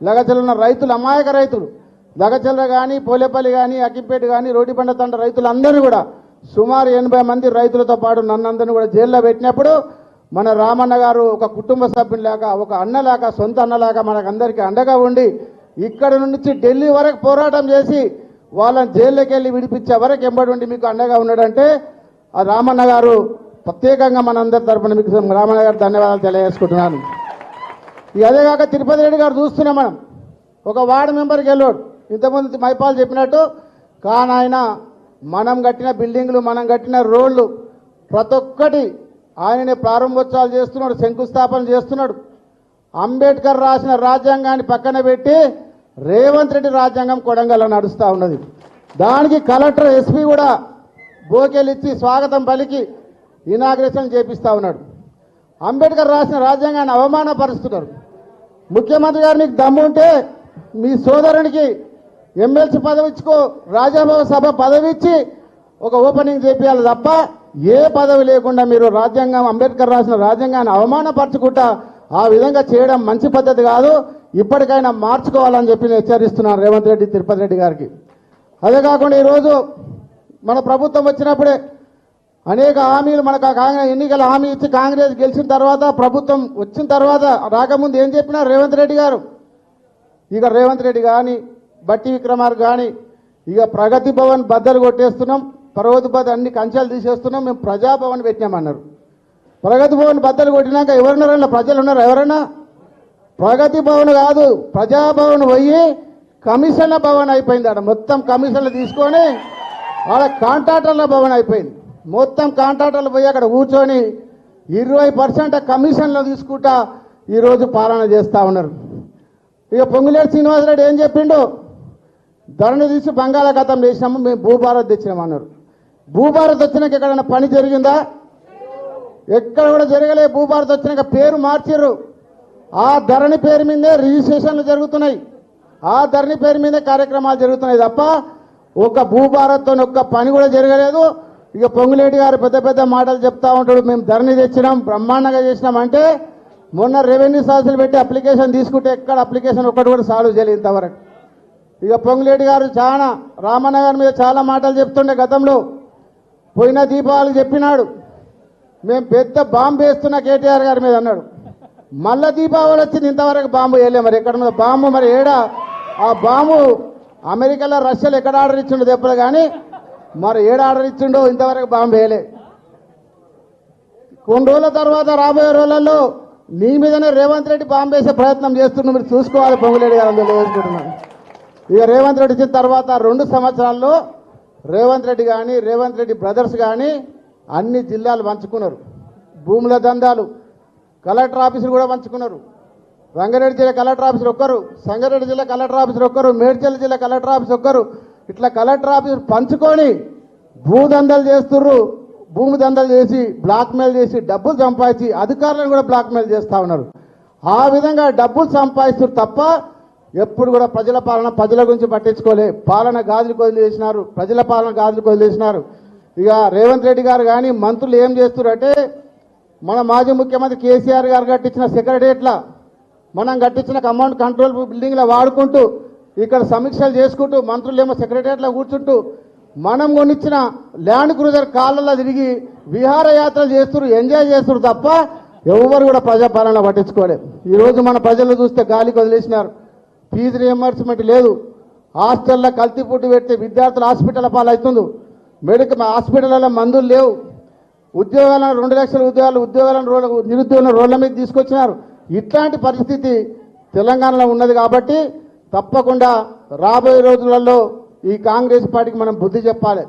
లగచర్ల ఉన్న రైతులు అమాయక రైతులు, లగచర్ల కానీ పోలేపల్లి కానీ అక్కింపేట కానీ రోడ్డిబండ తండ రైతులందరూ కూడా సుమారు 80 మంది రైతులతో పాటు నన్నందరినీ కూడా జైల్లో పెట్టినప్పుడు మన రామన్న గారు ఒక కుటుంబ సభ్యునిలాగా, ఒక అన్నలాగా, సొంత అన్నలాగా మనకందరికీ అండగా ఉండి ఇక్కడ నుంచి ఢిల్లీ వరకు పోరాటం చేసి వాళ్ళని జైల్లోకి వెళ్ళి విడిపించే వరకు ఎంబడి ఉండి మీకు అండగా ఉన్నాడంటే ఆ రామన్న గారు ప్రత్యేకంగా మనందరి తరఫున మీకు రామన్న గారు ధన్యవాదాలు తెలియజేసుకుంటున్నాను. అదేగాక తిరుపతి రెడ్డి గారు చూస్తున్నాం మనం, ఒక వార్డు మెంబర్కి వెళ్ళాడు. ఇంతకుముందు మైపాల్ చెప్పినట్టు కానీ ఆయన మనం కట్టిన బిల్డింగ్లు, మనం కట్టిన రోడ్లు ప్రతి ఒక్కటి ఆయననే ప్రారంభోత్సవాలు చేస్తున్నాడు, శంకుస్థాపన చేస్తున్నాడు. అంబేద్కర్ రాసిన రాజ్యాంగాన్ని పక్కన పెట్టి రేవంత్ రెడ్డి రాజ్యాంగం కొడంగల్లో నడుస్తూ ఉన్నది. దానికి కలెక్టర్ ఎస్పీ కూడా బోకేలిచ్చి స్వాగతం పలికి ఇనాగ్రేషన్ చేపిస్తూ ఉన్నాడు. అంబేద్కర్ రాసిన రాజ్యాంగాన్ని అవమానపరుస్తున్నారు. ముఖ్యమంత్రి గారు నీకు దమ్ముంటే మీ సోదరునికి ఎమ్మెల్సీ పదవి ఇచ్చుకో, రాజ్యసభ సభ పదవి ఇచ్చి ఒక ఓపెనింగ్ చేపియాలి తప్ప ఏ పదవి లేకుండా మీరు రాజ్యాంగం అంబేద్కర్ రాసిన రాజ్యాంగాన్ని అవమానపరచుకుంటా ఆ విధంగా చేయడం మంచి పద్ధతి కాదు. ఇప్పటికైనా మార్చుకోవాలని చెప్పి నేను హెచ్చరిస్తున్నాను రేవంత్ రెడ్డి, తిరుపతి రెడ్డి గారికి. అదే కాకుండా ఈరోజు మన ప్రభుత్వం వచ్చినప్పుడే అనేక హామీలు మనకు ఎన్నికల హామీ ఇచ్చి కాంగ్రెస్ గెలిచిన తర్వాత ప్రభుత్వం వచ్చిన తర్వాత రాకముందు ఏం చెప్పినా రేవంత్ రెడ్డి గారు, ఇక రేవంత్ రెడ్డి కానీ బట్టి విక్రమార్క కానీ ఇక ప్రగతి భవన్ బద్దలు కొట్టేస్తున్నాం, ప్రగతి భవన్ అన్ని కంచెలు తీసేస్తున్నాం, మేము ప్రజాభవన్ పెట్టినామన్నారు. ప్రగతి భవన్ బద్దలు కొట్టినాక ఎవరున్నారన్నా ప్రజలు ఉన్నారు? ఎవరన్నా? ప్రగతి భవన్ కాదు, ప్రజాభవన్ పోయి కమిషన్ల భవన్ అయిపోయింది. ఆడ మొత్తం కమిషన్లు తీసుకొని ఆడ కాంట్రాక్టర్ల భవన్ అయిపోయింది. మొత్తం కాంట్రాక్టర్లు పోయి అక్కడ కూర్చొని 20% కమిషన్లు తీసుకుంటా ఈరోజు పాలన చేస్తూ ఉన్నారు. ఇక పొంగులేటి శ్రీనివాసరెడ్డి ఏం చెప్పిండు? ధరని తీసి బంగాళాఖాతం వేసినాము, మేము భూభారత్ తెచ్చినామన్నారు. భూభారత్ వచ్చినాక ఎక్కడైనా పని జరిగిందా? ఎక్కడ కూడా జరగలే. భూభారత్ వచ్చినాక పేరు మార్చిర్రు. ఆ ధరణి పేరు మీదే రిజిస్ట్రేషన్లు జరుగుతున్నాయి, ఆ ధరణి పేరు మీదే కార్యక్రమాలు జరుగుతున్నాయి తప్ప ఒక భూభారత్తో ఒక్క పని కూడా జరగలేదు. ఇక పొంగులేటి గారు పెద్ద పెద్ద మాటలు చెప్తా ఉంటాడు, మేము ధరణి తెచ్చినాం, బ్రహ్మాండంగా చేసినాం అంటే మొన్న రెవెన్యూ సాల్సులు పెట్టి అప్లికేషన్ తీసుకుంటే ఎక్కడ అప్లికేషన్ ఒక్కటి కూడా సాల్వ్ చేయలేదు ఇంతవరకు. ఇక పొంగులేటి గారు చాలా రామన్న గారి మీద చాలా మాటలు చెప్తుండే. గతంలో పోయిన దీపావళి చెప్పినాడు, మేము పెద్ద బాంబు వేస్తున్నా కేటీఆర్ గారి మీద అన్నాడు. మళ్ళా దీపావళి వచ్చింది, ఇంతవరకు బాంబు వేయలే. మరి ఎక్కడ మీద బాంబు? మరి ఏడా ఆ బాంబు? అమెరికాలో రష్యాలో ఎక్కడ ఆర్డర్ ఇచ్చిండో దెబ్బలు కానీ మరి ఏడ ఆర్డర్ ఇచ్చిండో ఇంతవరకు బాంబు వేయలే. కొన్ని రోజుల తర్వాత రాబోయే రోజులలో నీ మీదనే రేవంత్ రెడ్డి బాంబు వేసే ప్రయత్నం చేస్తున్నా, మీరు చూసుకోవాలి పొంగులేటి గారు. అందులో వేసుకుంటున్నాను. ఇక రేవంత్ రెడ్డి వచ్చిన తర్వాత 2 సంవత్సరాల్లో రేవంత్ రెడ్డి కానీ రేవంత్ రెడ్డి బ్రదర్స్ కానీ అన్ని జిల్లాలు పంచుకున్నారు. భూముల దందాలు, కలెక్టర్ ఆఫీసులు కూడా పంచుకున్నారు. రంగారెడ్డి జిల్లా కలెక్టర్ ఆఫీసర్ ఒక్కరు, సంగారెడ్డి జిల్లా కలెక్టర్ ఆఫీసర్ ఒక్కరు, మేడ్చల్ జిల్లా కలెక్టర్ ఆఫీసర్ ఒక్కరు, ఇట్లా కలెక్టర్ ఆఫీసర్ పంచుకొని భూదందాలు చేస్తుర్రు. భూమి దందాలు చేసి బ్లాక్మెయిల్ చేసి డబ్బులు సంపాదించి అధికారులను కూడా బ్లాక్మెయిల్ చేస్తూ ఉన్నారు. ఆ విధంగా డబ్బులు సంపాదిస్తారు తప్ప ఎప్పుడు కూడా ప్రజల పాలన, ప్రజల గురించి పట్టించుకోలే. పాలన గాజులకు వదిలేసినారు, ప్రజల పాలన గాజులకు వదిలేసినారు. ఇక రేవంత్ రెడ్డి గారు కానీ మంత్రులు ఏం చేస్తున్నారు అంటే, మన మాజీ ముఖ్యమంత్రి కేసీఆర్ గారు కట్టించిన సెక్రటరియట్ల, మనం కట్టించిన కమాండ్ కంట్రోల్ బిల్డింగ్లో వాడుకుంటూ ఇక్కడ సమీక్షలు చేసుకుంటూ మంత్రులు ఏమో సెక్రటరియట్లో కూర్చుంటూ మనం కొనిచ్చిన ల్యాండ్ క్రూజర్ కాళ్ళల్లో తిరిగి విహారయాత్రలు చేస్తున్నారు, ఎంజాయ్ చేస్తున్నారు తప్ప ఎవరు కూడా ప్రజాపాలన పట్టించుకోలేదు. ఈరోజు మన ప్రజలు చూస్తే గాలికి వదిలేసినారు. ఫీజు రియంబర్స్మెంట్ లేదు, హాస్టల్లో కల్తీ ఫుడ్ పెడితే విద్యార్థులు హాస్పిటల్ పాలవుతుంది, మెడికల్ హాస్పిటల్లో మందులు లేవు, ఉద్యోగాలను 2 లక్షల ఉద్యోగాలను నిరుద్యోగులను రోడ్ల మీద తీసుకొచ్చినారు. ఇట్లాంటి పరిస్థితి తెలంగాణలో ఉన్నది కాబట్టి తప్పకుండా రాబోయే రోజులలో ఈ కాంగ్రెస్ పార్టీకి మనం బుద్ధి చెప్పాలి.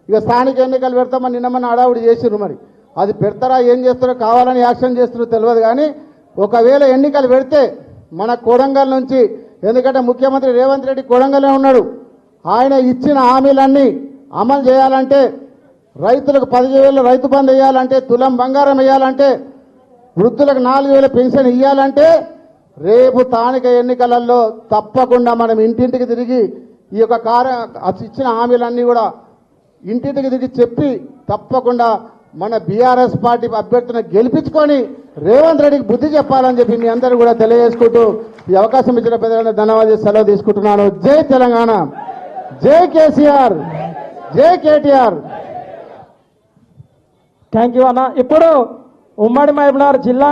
ఇక స్థానిక ఎన్నికలు పెడతామని నిన్న మన హడావుడి చేసిర్రు. మరి అది పెడతారా ఏం చేస్తారో, కావాలని యాక్షన్ చేస్తారో తెలియదు. కానీ ఒకవేళ ఎన్నికలు పెడితే మన కొడంగల్ నుంచి, ఎందుకంటే ముఖ్యమంత్రి రేవంత్ రెడ్డి కొడంగల్లో ఉన్నాడు, ఆయన ఇచ్చిన హామీలన్నీ అమలు చేయాలంటే, రైతులకు 15,000 రైతు బంధు వేయాలంటే, తులం బంగారం వేయాలంటే, వృద్ధులకు 4,000 పెన్షన్ ఇవ్వాలంటే రేపు స్థానిక ఎన్నికలలో తప్పకుండా మనం ఇంటింటికి తిరిగి ఈ యొక్క ఇచ్చిన హామీలన్నీ కూడా ఇంటింటికి తిరిగి చెప్పి తప్పకుండా మన బీఆర్ఎస్ పార్టీ అభ్యర్థిని గెలిపించుకొని రేవంత్ రెడ్డికి బుద్ధి చెప్పాలని చెప్పి మీ అందరూ కూడా తెలియజేసుకుంటూ ఈ అవకాశం ఇచ్చిన పెద్దలను ధన్యవాదాలు సెలవు తీసుకుంటున్నాను. జై తెలంగాణ, జై కేసీఆర్, జై కేటీఆర్. థ్యాంక్ యూ అన్న. ఇప్పుడు ఉమ్మడి మహబూబ్నగర్ జిల్లా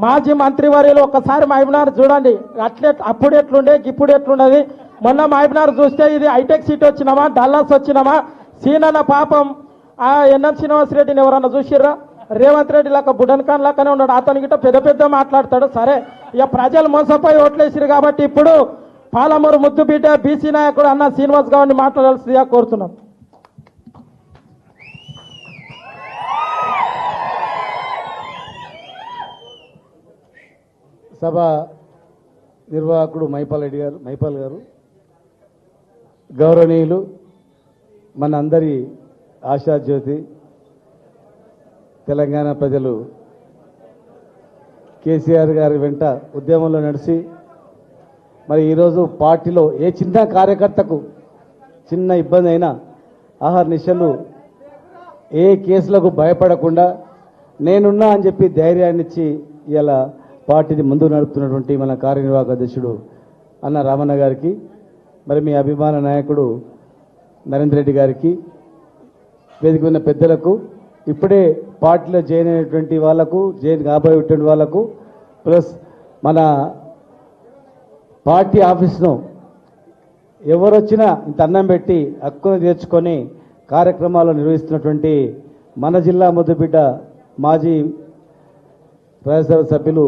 మాజీ మంత్రివర్యులు ఒక్కసారి మహబూబ్నగర్ చూడండి, అప్పుడు ఎట్లుండే ఇప్పుడు ఎట్లుండదు. మొన్న మహబూబ్నగర్ చూస్తే ఇది హైటెక్ సిటీ వచ్చినామా, డల్లాస్ వచ్చినామా? సీనన్న పాపం ఆ ఎన్ఎం శ్రీనివాసరెడ్డిని ఎవరన్నా చూసిర్రా? రేవంత్ రెడ్డి లాగా బుడన్ ఖాన్ లాగానే ఉన్నాడు. అతని గిట్ట పెద్ద పెద్ద మాట్లాడతాడు. సరే, ఇక ప్రజలు మోసపోయి ఓట్లేసిరు కాబట్టి ఇప్పుడు పాలమూరు ముద్దుబిడ్డ బీసీ నాయకుడు అన్న శ్రీనివాస్ గౌడ్ని మాట్లాడాల్సిందిగా కోరుతున్నాం. సభ నిర్వాహకుడు మైపాల్ గారు, గౌరవనీయులు మన అందరి ఆశాజ్యోతి తెలంగాణ ప్రజలు కేసీఆర్ గారి వెంట ఉద్యమంలో నడిచి మరి ఈరోజు పార్టీలో ఏ చిన్న కార్యకర్తకు చిన్న ఇబ్బంది అయినా ఆహార్నిశలు ఏ కేసులకు భయపడకుండా నేనున్నా అని చెప్పి ధైర్యాన్ని ఇచ్చి ఇలా పార్టీని ముందుకు నడుపుతున్నటువంటి మన కార్యనిర్వాహక అధ్యక్షుడు అన్న రామన్న గారికి, మరి మీ అభిమాన నాయకుడు నరేంద్ర రెడ్డి గారికి, వేదిక ఉన్న పెద్దలకు, ఇప్పుడే పార్టీలో జాయిన్ అయినటువంటి వాళ్లకు, జాయిన్ కాబోయేటువంటి వాళ్లకు, ప్లస్ మన పార్టీ ఆఫీస్ను ఎవరొచ్చినా ఇంత అన్నం పెట్టి హక్కును తీర్చుకొని కార్యక్రమాలు నిర్వహిస్తున్నటువంటి మన జిల్లా ముద్దుబిడ్డ మాజీ రాజ్యసభ సభ్యులు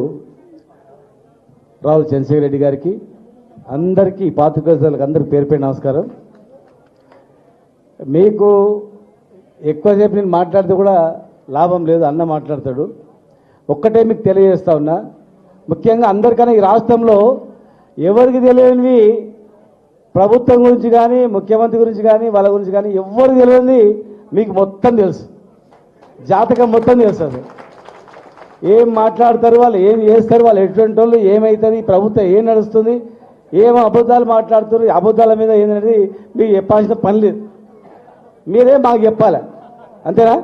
రావుల చంద్రశేఖర్ రెడ్డి గారికి, అందరికీ పాత్రికేయులకు అందరికీ పేరు పేరు నమస్కారం. మీకు ఎక్కువసేపు నేను మాట్లాడితే కూడా లాభం లేదు, అన్న మాట్లాడతాడు. ఒక్కటే మీకు తెలియజేస్తా ఉన్నా, ముఖ్యంగా అందరికన్నా ఈ రాష్ట్రంలో ఎవరికి తెలియనివి ప్రభుత్వం గురించి కానీ, ముఖ్యమంత్రి గురించి కానీ, వాళ్ళ గురించి కానీ ఎవరికి తెలియనిది మీకు మొత్తం తెలుసు, జాతకం మొత్తం తెలుసు. అది ఏం మాట్లాడతారు, వాళ్ళు ఏం చేస్తారు, వాళ్ళు ఎటువంటి వాళ్ళు, ఏమవుతుంది, ప్రభుత్వం ఏం నడుస్తుంది, ఏం అబద్ధాలు మాట్లాడుతారు, అబద్ధాల మీద ఏంటనేది మీకు చెప్పాల్సిన పని లేదు. మీరే మాకు చెప్పాలి, అంతేనా?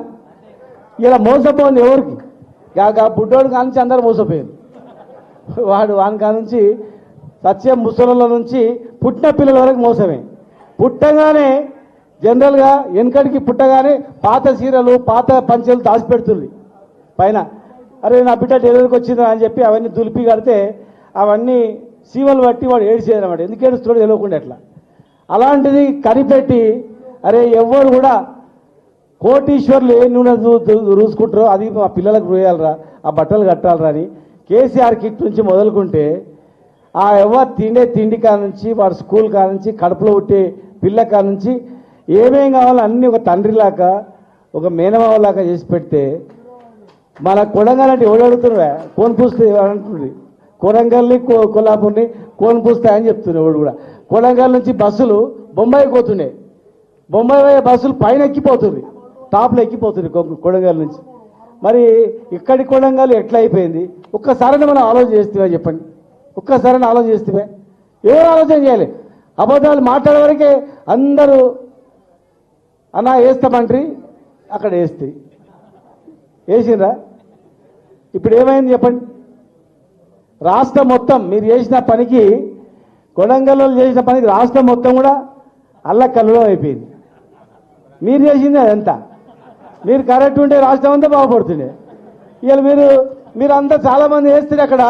ఇలా మోసపోయింది ఎవరికి? బుడ్డోడు కానుంచి అందరూ మోసపోయింది. వాని కానుంచి సత్యం ముసలుల నుంచి పుట్టిన పిల్లల వరకు మోసమే. పుట్టగానే జనరల్గా వెనకడికి పుట్టగానే పాత చీరలు, పాత పంచెలు దాచిపెడుతుంది పైన. అరే నా బిడ్డ డెలివరీకి వచ్చిందా అని చెప్పి అవన్నీ దులిపి కడితే అవన్నీ సీమలు బట్టి వాడు ఏడ్చేదన్నమాట. ఎందుకు ఏడుస్తున్నాడు తెలియకుండా ఎట్లా. అలాంటిది కనిపెట్టి అరే ఎవ్వరు కూడా కోటీశ్వర్లు ఏ నూనె రూసుకుంటారో అది మా పిల్లలకు రోయాలరా, ఆ బట్టలు కట్టాలరా అని కేసీఆర్ కిట్ నుంచి మొదలుకుంటే ఆ ఎవరు తిండే తిండి కానుంచి, వాడు స్కూల్ కానుంచి, కడుపులో పుట్టే పిల్ల కానుంచి ఏమేం కావాలో అన్నీ ఒక తండ్రిలాగా, ఒక మేనమావలాగా చేసి పెడితే మన కొడంగల్ అంటే ఎవడు అడుగుతున్నా కోన్ పూస్తే అంటుంది. కొడంగల్ని కొల్లాపూర్ని కోన్ పూస్తాయని చెప్తున్నాయి. ఎవడు కూడా కొడంగల్ నుంచి బస్సులు బొంబాయికి పోతున్నాయి. బొంబాయి పోయే బస్సులు పైన ఎక్కిపోతుంది, టాప్లో ఎక్కిపోతుంది కొడంగల్ నుంచి. మరి ఇక్కడి కొడంగల్ ఎట్లా అయిపోయింది? ఒక్కసారి మనం ఆలోచన చేస్తే చెప్పండి, ఒక్కసారి ఆలోచన చేస్తే ఎవరు ఆలోచన చేయాలి? అబద్ధాలు మాట్లాడే వరకే అందరూ అన్నా వేస్తామంటారు, అక్కడ వేసిండ్రా. ఇప్పుడు ఏమైంది చెప్పండి? రాష్ట్రం మొత్తం మీరు చేసిన పనికి, కొడంగల్లో చేసిన పనికి రాష్ట్రం మొత్తం కూడా అల్లకల్లోలం అయిపోయింది. మీరు చేసింది అదంతా. మీరు కరెక్ట్ ఉంటే రాష్ట్రం అంతా బాగుపడుతుండే. ఇవాళ మీరు అంతా చాలామంది వేస్తారు, అక్కడ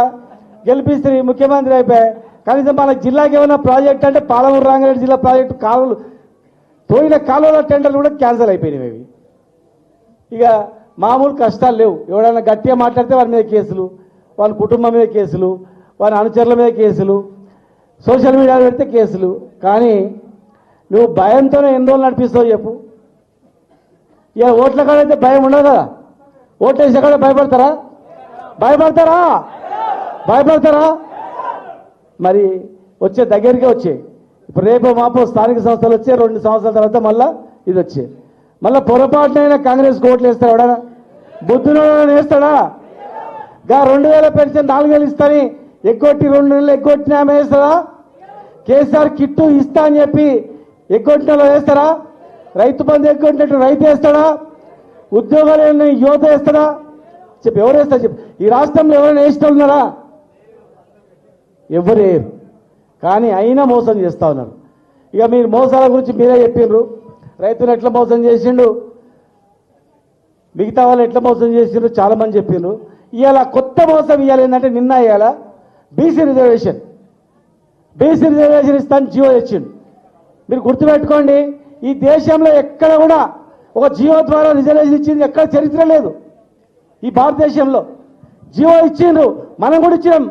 గెలిపిస్తారు, ముఖ్యమంత్రి అయిపోయాయి. కనీసం మన జిల్లాకి ఏమైనా ప్రాజెక్ట్ అంటే పాలమూరు రంగారెడ్డి జిల్లా ప్రాజెక్టు కాలువలు తోయిన కాలువల టెండర్లు కూడా క్యాన్సిల్ అయిపోయినాయి. అవి ఇక మామూలు కష్టాలు లేవు. ఎవడైనా గట్టిగా మాట్లాడితే వారి మీద కేసులు, వాళ్ళ కుటుంబం మీద కేసులు, వారి అనుచరుల మీద కేసులు, సోషల్ మీడియాలో పెడితే కేసులు. కానీ నువ్వు భయంతోనే ఎన్ని రోజులు నడిపిస్తావు చెప్పు? ఇక ఓట్ల కాడైతే భయం ఉండదు కదా. ఓట్లు వేసే కాడ భయపడతారా? భయపడతారా? మరి వచ్చే దగ్గరికే వచ్చే. ఇప్పుడు రేపు మాపో స్థానిక సంస్థలు వచ్చే 2 సంవత్సరాల తర్వాత మళ్ళీ ఇది వచ్చే. మళ్ళీ పొరపాటునైనా కాంగ్రెస్ ఓట్లు వేస్తాడు ఎవడనా? బుద్ధుని వేస్తాడా? 2000 పెన్షన్ 4000 ఇస్తాని ఎగ్గొట్టి 2 నెలలు ఎగ్గొట్టిన ఆమె వేస్తాడా? కేసీఆర్ కిట్టు ఇస్తా అని చెప్పి ఎగ్గొట్టిన వేస్తారా? రైతు బంధు ఎగ్గొట్టినట్టు రైతు వేస్తాడా? ఉద్యోగాలు యువత వేస్తాడా? చెప్పి ఎవరు వేస్తారు చెప్పి? ఈ రాష్ట్రంలో ఎవరైనా వేస్తున్నారా? ఎవరు వేయరు. కానీ అయినా మోసం చేస్తా ఉన్నారు. ఇక మీరు మోసాల గురించి మీరే చెప్పిండ్రు. రైతులు ఎట్లా మోసం చేసిండు, మిగతా వాళ్ళు ఎట్లా మోసం చేసిండ్రు చాలామంది చెప్పిండ్రు. ఇవాళ కొత్త మోసం ఇవ్వాలి ఏంటంటే, నిన్న ఇవాళ బీసీ రిజర్వేషన్ ఇస్తాను జియో తెచ్చిండు. మీరు గుర్తుపెట్టుకోండి, ఈ దేశంలో ఎక్కడ కూడా ఒక జియో ద్వారా రిజర్వేషన్ ఇచ్చింది ఎక్కడ చరిత్ర లేదు. ఈ భారతదేశంలో జియో ఇచ్చిండ్రు, మనం కూడా ఇచ్చినాం.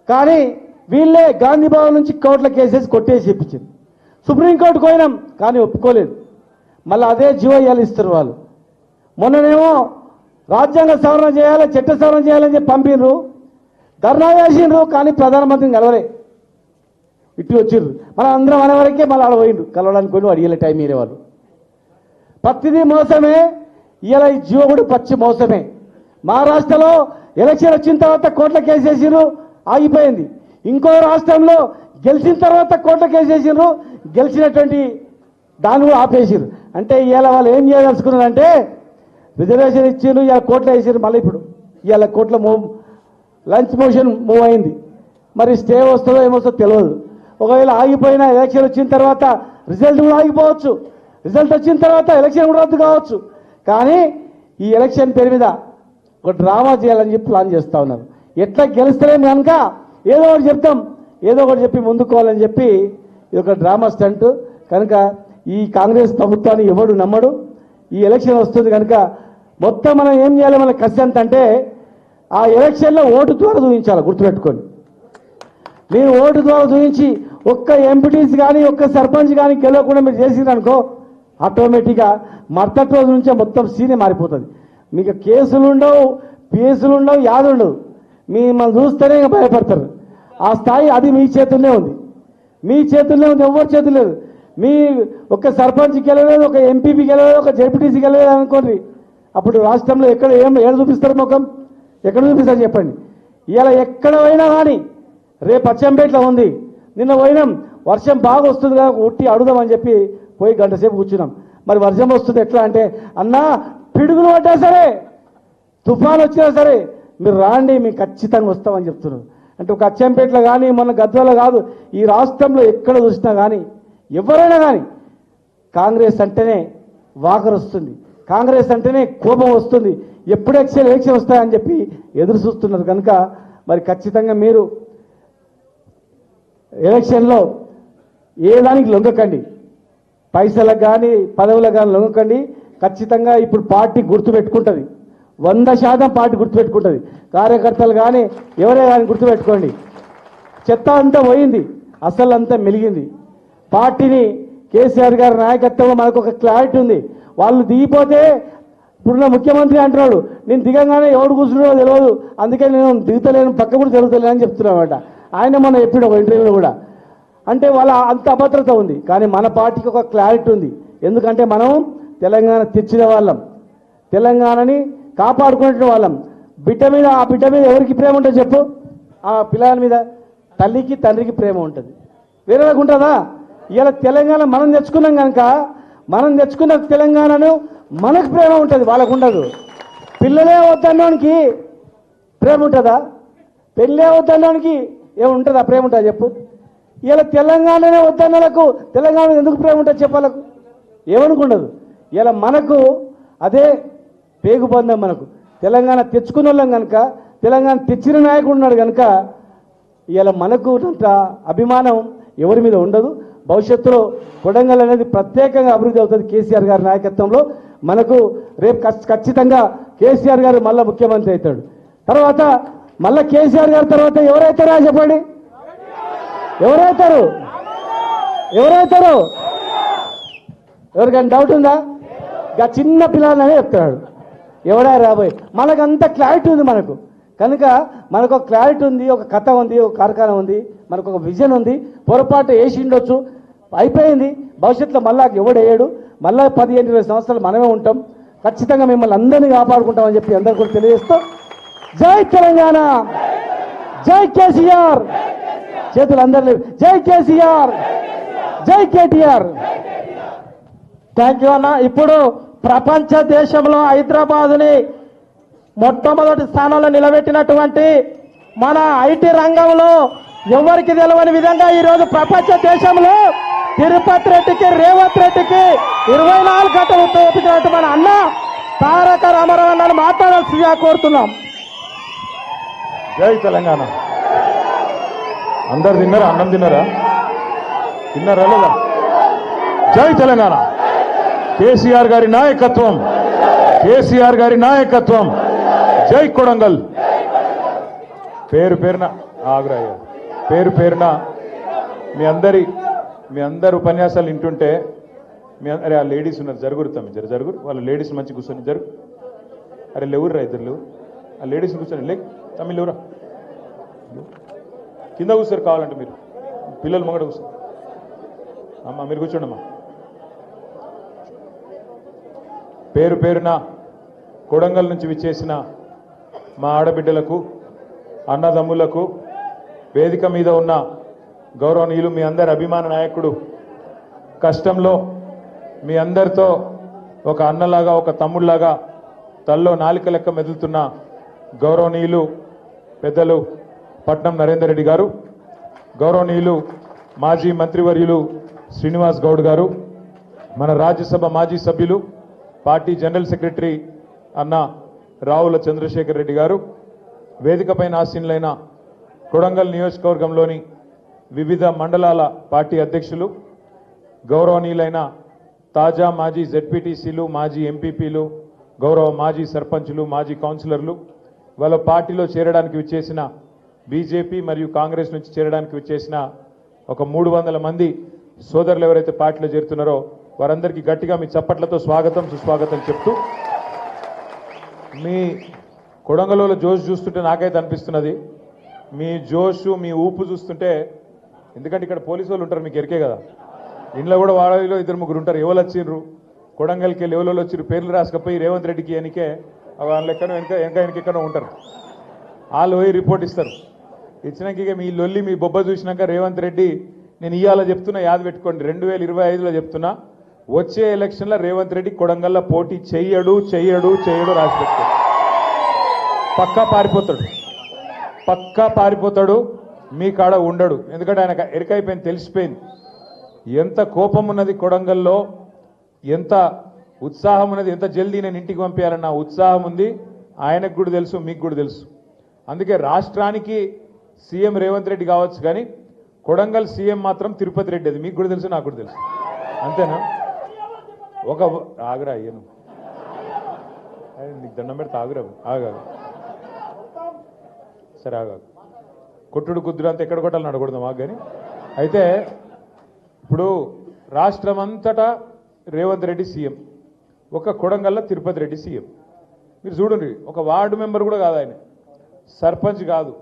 కానీ వీళ్ళే గాంధీ భవన్ నుంచి కోర్టుల కేసేసి కొట్టేసి చెప్పించింది. సుప్రీంకోర్టుకు పోయినాం కానీ ఒప్పుకోలేదు. మళ్ళీ అదే జియో ఇవ్వాలి ఇస్తారు వాళ్ళు. మొన్ననేమో రాజ్యాంగ సవరణ చేయాలి, చట్ట సవరణ చేయాలని చెప్పి పంపినరు. ధర్నా చేసిండ్రు కానీ ప్రధానమంత్రిని కలవలే, ఇటు వచ్చిర్రు. మనం అందరం అనే వరకే మళ్ళీ ఆడ పోయిండు, కలవడానికి పోయి అడిగేలే టైం మీరే వాళ్ళు. ప్రతిదీ మోసమే. ఇలా ఈ జీవో కూడా పచ్చి మోసమే. మహారాష్ట్రలో ఎలక్షన్ వచ్చిన తర్వాత కోట్ల కేసు వేసిండ్రు, ఆగిపోయింది. ఇంకో రాష్ట్రంలో గెలిచిన తర్వాత కోట్ల కేసు వేసిండ్రు, గెలిచినటువంటి దాన్ని కూడా ఆపేసారు. అంటే ఇవాళ వాళ్ళు ఏం చేయదలుచుకున్నారంటే రిజర్వేషన్ ఇచ్చిండ్రు, ఇవాళ కోట్లు వేసారు. మళ్ళీ ఇప్పుడు ఇవాళ కోట్ల లంచ్ మోషన్ మూవ్ అయింది. మరి స్టే వస్తుందో ఏమొస్తుందో తెలియదు. ఒకవేళ ఆగిపోయినా ఎలక్షన్ వచ్చిన తర్వాత రిజల్ట్ కూడా ఆగిపోవచ్చు, రిజల్ట్ వచ్చిన తర్వాత ఎలక్షన్ కూడా రద్దు కావచ్చు. కానీ ఈ ఎలక్షన్ పేరు మీద ఒక డ్రామా చేయాలని చెప్పి ప్లాన్ చేస్తూ ఉన్నారు. ఎట్లా గెలుస్తలేము కనుక ఏదో ఒకటి చెప్తాం, ఏదో ఒకటి చెప్పి ముందుకోవాలని చెప్పి ఇది ఒక డ్రామా స్టంట్. కనుక ఈ కాంగ్రెస్ ప్రభుత్వాన్ని ఎవడు నమ్మడు. ఈ ఎలక్షన్ వస్తుంది కనుక మొత్తం మనం ఏం చేయాలి, మన కసి ఎంత అంటే ఆ ఎలక్షన్లో ఓటు ద్వారా చూపించాలి. గుర్తుపెట్టుకోండి, మీరు ఓటు ద్వారా చూపించి ఒక్క ఎంపీటీసీ కానీ ఒక్క సర్పంచ్ కానీ గెలవకుండా మీరు చేసిరనుకో ఆటోమేటిక్గా మరుసటి రోజు నుంచే మొత్తం సీనే మారిపోతుంది. మీకు కేసులు ఉండవు, పీసులు ఉండవు, యాదు ఉండవు. మిమ్మల్ని చూస్తేనే ఇంకా భయపడతారు. ఆ స్థాయి అది మీ చేతుల్లోనే ఉంది, మీ చేతుల్లోనే ఉంది, ఎవరి చేతులు లేదు. మీ ఒక సర్పంచ్కి వెళ్ళలేదు, ఒక ఎంపీపీకి వెళ్ళలేదు, ఒక జెడ్పీటీసీకి వెళ్ళలేదు అనుకోండి, అప్పుడు రాష్ట్రంలో ఎక్కడ ఏడ చూపిస్తారు ముఖం, ఎక్కడ చూపిస్తారు చెప్పండి. ఇలా ఎక్కడ పోయినా కానీ రేపు అచ్చంపేటలో ఉంది, నిన్న పోయినాం వర్షం బాగా వస్తుంది కదా ఉట్టి అడుగుదామని చెప్పి పోయి గంట సేపు కూర్చున్నాం. మరి వర్షం వస్తుంది ఎట్లా అంటే, అన్నా పిడుగులు పడ్డా సరే తుఫాన్ వచ్చినా సరే మీరు రాండి, మేము ఖచ్చితంగా వస్తామని చెప్తున్నారు. అంటే ఒక అచ్చంపేటలో కానీ మొన్న గద్వాలో కాదు, ఈ రాష్ట్రంలో ఎక్కడ చూసినా కానీ ఎవరైనా కానీ కాంగ్రెస్ అంటేనే వాకర్ వస్తుంది, కాంగ్రెస్ అంటేనే కోపం వస్తుంది, ఎప్పుడు ఎలక్షన్ వస్తాయని చెప్పి ఎదురు చూస్తున్నారు. కనుక మరి ఖచ్చితంగా మీరు ఎలక్షన్లో ఏ దానికి లొంగకండి, పైసలకు కానీ పదవులకు కానీ లొంగకండి. ఖచ్చితంగా ఇప్పుడు పార్టీ గుర్తుపెట్టుకుంటుంది, 100% పార్టీ గుర్తుపెట్టుకుంటుంది. కార్యకర్తలు కానీ ఎవరే కానీ గుర్తుపెట్టుకోండి. చెత్త అంతా పోయింది, అసలు అంతా మెలిగింది. పార్టీని కేసీఆర్ గారి నాయకత్వంలో మనకు ఒక క్లారిటీ ఉంది. వాళ్ళు దిగిపోతే ఇప్పుడున్న ముఖ్యమంత్రి అంటున్నాడు, నేను దిగంగానే ఎవడు కూర్చున్నాడో తెలియదు, అందుకే నేను దిగుతలేను, పక్క కూడా జరుగుతలేను అని చెప్తున్నామాట. ఆయన మొన్న చెప్పాడు ఒక ఇంటర్వ్యూలో కూడా. అంటే వాళ్ళ అంత అభద్రత ఉంది. కానీ మన పార్టీకి ఒక క్లారిటీ ఉంది. ఎందుకంటే మనం తెలంగాణ తెచ్చిన వాళ్ళం, తెలంగాణని కాపాడుకునే వాళ్ళం. ఆ బిడ్డ మీద ఎవరికి ప్రేమ ఉంటుంది చెప్పు? ఆ పిల్లల మీద తల్లికి తండ్రికి ప్రేమ ఉంటుంది, వేరేగా ఉంటుందా? ఇలా తెలంగాణ మనం తెచ్చుకున్నాం కనుక మనం తెచ్చుకున్న తెలంగాణను మనకు ప్రేమ ఉంటుంది, వాళ్ళకు ఉండదు. పిల్లలే వద్దన్నోనికి ప్రేమ ఉంటుందా? పెళ్ళే వద్దన్నోనికి ఏముంటుందా ప్రేమ ఉంటుందా చెప్పు? ఇలా తెలంగాణనే వద్దన్నలకు తెలంగాణ ఎందుకు ప్రేమ ఉంటుంది చెప్పాలకు? ఏమనుకుండదు. ఇలా మనకు అదే పేగుబంధం. మనకు తెలంగాణ తెచ్చుకున్న వాళ్ళం కనుక, తెలంగాణ తెచ్చిన నాయకుడు ఉన్నాడు కనుక ఇలా మనకు అంత అభిమానం ఎవరి మీద ఉండదు. భవిష్యత్తులో కొడంగల్ అనేది ప్రత్యేకంగా అభివృద్ధి అవుతుంది కేసీఆర్ గారి నాయకత్వంలో. మనకు రేపు ఖచ్చితంగా కేసీఆర్ గారు మళ్ళీ ముఖ్యమంత్రి అవుతాడు. తర్వాత మళ్ళీ కేసీఆర్ గారి తర్వాత ఎవరైతారా చెప్పండి? ఎవరైతారు? ఎవరికైనా డౌట్ ఉందా? ఇక చిన్న పిల్లలనే చెప్తున్నాడు ఎవడా రాబోయే. మనకంత క్లారిటీ ఉంది మనకు. కనుక మనకు ఒక క్లారిటీ ఉంది, ఒక కథ ఉంది, ఒక కార్ఖానా ఉంది, మనకు ఒక విజన్ ఉంది. పొరపాటు వేసి ఉండొచ్చు, అయిపోయింది. భవిష్యత్తులో మళ్ళా ఎవడేయడు, మళ్ళా 15-20 సంవత్సరాలు మనమే ఉంటాం. ఖచ్చితంగా మిమ్మల్ని అందరినీ కాపాడుకుంటామని చెప్పి అందరూ కూడా తెలియజేస్తూ, జై తెలంగాణ, జై కేసీఆర్, చేతులు అందరూ జై కేసీఆర్, జై కేటీఆర్. థ్యాంక్ యూ అన్న. ఇప్పుడు ప్రపంచ దేశంలో హైదరాబాద్ని మొట్టమొదటి స్థానంలో నిలబెట్టినటువంటి మన ఐటీ రంగంలో ఎవరికి తెలవని విధంగా ఈరోజు ప్రపంచ దేశంలో తిరుపతి రెడ్డికి, రేవంత్ రెడ్డికి 24 గంటలు ఉపయోగించినట్టు మన అన్న తారక రామారావు అన్నని మాట్లాడాల్సిందిగా కోరుతున్నాం. జై తెలంగాణ. అందరు తిన్నారా? అన్నం తిన్నారా లేదా? జై తెలంగాణ. కేసీఆర్ గారి నాయకత్వం, కేసీఆర్ గారి నాయకత్వం. జై కొడంగల్. పేరు పేరున ఆగ్రహ పేరు పేరున మీ అందరి ఉపన్యాసాలు వింటుంటే అరే ఆ లేడీస్ ఉన్నారు, జరుగుతాం జరుగురు, వాళ్ళ లేడీస్ మంచి కూర్చొని జరుగు. అరే లేవుర్రా ఇద్దరు, ఆ లేడీస్ కూర్చొని లేక్ తమిళ లేవురా. కింద కూర్చోరు కావాలంటే మీరు పిల్లలు ముంగట కూర్చోరు అమ్మా మీరు కూర్చోండి అమ్మా పేరు పేరున కొడంగల్ నుంచి విచ్చేసిన మా ఆడబిడ్డలకు అన్నదమ్ములకు వేదిక మీద ఉన్న గౌరవనీయులు మీ అందరి అభిమాన నాయకుడు కష్టంలో మీ అందరితో ఒక అన్నలాగా ఒక తమ్ముళ్లాగా తల్లో నాలిక లెక్క మెదులుతున్న గౌరవనీయులు పెద్దలు పట్నం నరేందర్ రెడ్డి గారు, గౌరవనీయులు మాజీ మంత్రివర్యులు శ్రీనివాస్ గౌడ్ గారు, మన రాజ్యసభ మాజీ సభ్యులు పార్టీ జనరల్ సెక్రటరీ అన్న రావుల చంద్రశేఖర్ రెడ్డి గారు, వేదికపైన ఆసీనులైన కొడంగల్ నియోజకవర్గంలోని వివిధ మండలాల పార్టీ అధ్యక్షులు, గౌరవనీయులైన తాజా మాజీ జెడ్పీటీసీలు, మాజీ ఎంపీపీలు, గౌరవ మాజీ సర్పంచులు, మాజీ కౌన్సిలర్లు, వాళ్ళ పార్టీలో చేరడానికి విచ్చేసిన బీజేపీ మరియు కాంగ్రెస్ నుంచి చేరడానికి విచ్చేసిన ఒక 300 మంది సోదరులు ఎవరైతే పార్టీలో చేరుతున్నారో వారందరికీ గట్టిగా మీ చప్పట్లతో స్వాగతం సుస్వాగతం చెప్తూ, మీ కొడంగల్లో జోష్ చూస్తుంటే నాకైతే అనిపిస్తున్నది, మీ జోషు మీ ఊపు చూస్తుంటే, ఎందుకంటే ఇక్కడ పోలీసు వాళ్ళు ఉంటారు మీకు ఎరికే కదా, ఇంట్లో కూడా వాళ్ళలో 2-3 ఉంటారు, ఎవరు వచ్చిండ్రు కొడంగల్కి వెళ్ళి ఎవరు వచ్చిర్రు పేర్లు రాసుకపోయి రేవంత్ రెడ్డికి ఎనికే వాళ్ళ ఎక్కడో వెనకెక్కడో ఉంటారు, వాళ్ళు పోయి రిపోర్ట్ ఇస్తారు. ఇచ్చినాక ఇక మీ లొల్లి మీ బొబ్బ చూసినాక రేవంత్ రెడ్డి నేను ఇవాళ చెప్తున్నా, యాద పెట్టుకోండి, 2025లో చెప్తున్నా, వచ్చే ఎలక్షన్లో రేవంత్ రెడ్డి కొడంగల్లో పోటీ చెయ్యడు రాసి పెట్టుకోండి. పక్కా పారిపోతాడు, మీ కాడ ఉండడు. ఎందుకంటే ఆయన ఎరికైపోయింది, తెలిసిపోయింది ఎంత కోపం ఉన్నది కొడంగల్లో, ఎంత ఉత్సాహం ఉన్నది, ఎంత జల్దీ నేను ఇంటికి పంపించాలన్న ఉత్సాహం ఉంది. ఆయనకు కూడా తెలుసు, మీకు కూడా తెలుసు. అందుకే రాష్ట్రానికి సీఎం రేవంత్ రెడ్డి కావచ్చు, కానీ కొడంగల్ సీఎం మాత్రం తిరుపతి రెడ్డి. అది మీకు కూడా తెలుసు, నాకు కూడా తెలుసు. అంతేనా? ఒక ఆగ్రా అయ్యను నీకు దండం పెడితే ఆగా సరే కొట్టుడు కుద్దుడు అంతా ఎక్కడ కొట్టాలని అడగకూడదు మాకు. కానీ అయితే ఇప్పుడు రాష్ట్రం అంతటా రేవంత్ రెడ్డి సీఎం, ఒక కొడంగల్లో తిరుపతి రెడ్డి సీఎం. మీరు చూడండి, ఒక వార్డు మెంబర్ కూడా కాదు ఆయన, సర్పంచ్ కాదు,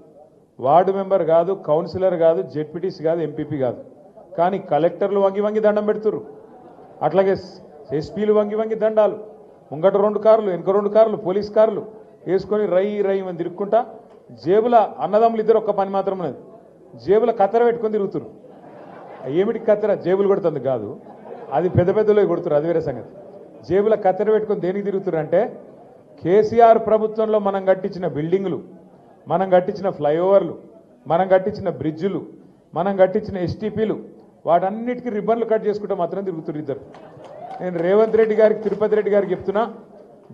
వార్డు మెంబర్ కాదు, కౌన్సిలర్ కాదు, జెడ్పీటీసీ కాదు, ఎంపీపీ కాదు, కానీ కలెక్టర్లు వంగి దండం పెడుతున్నారు. అట్లాగే ఎస్పీలు వంగి దండాలు, ముంగట 2 కార్లు వెనుక 2 కార్లు పోలీస్ కార్లు వేసుకొని రై అని తిరుక్కుంటా, జేబుల అన్నదమ్ములు ఇద్దరు ఒక్క పని మాత్రం ఉన్నది, జేబుల కత్తెర పెట్టుకొని తిరుగుతున్నారు. ఏమిటి కత్తెర? జేబులు కొడుతుంది కాదు, అది పెద్దలో కొడుతున్నారు, అది వేరే సంగతి. జేబుల కత్తెర పెట్టుకొని దేనికి తిరుగుతున్నారు అంటే, కేసీఆర్ ప్రభుత్వంలో మనం కట్టించిన బిల్డింగులు, మనం కట్టించిన ఫ్లైఓవర్లు, మనం కట్టించిన బ్రిడ్జులు, మనం కట్టించిన ఎస్టీపీలు, వాటన్నిటికీ రిబ్బన్లు కట్ చేసుకుంటే మాత్రం తిరుగుతున్నారు ఇద్దరు. నేను రేవంత్ రెడ్డి గారికి తిరుపతి రెడ్డి గారికి చెప్తున్నా,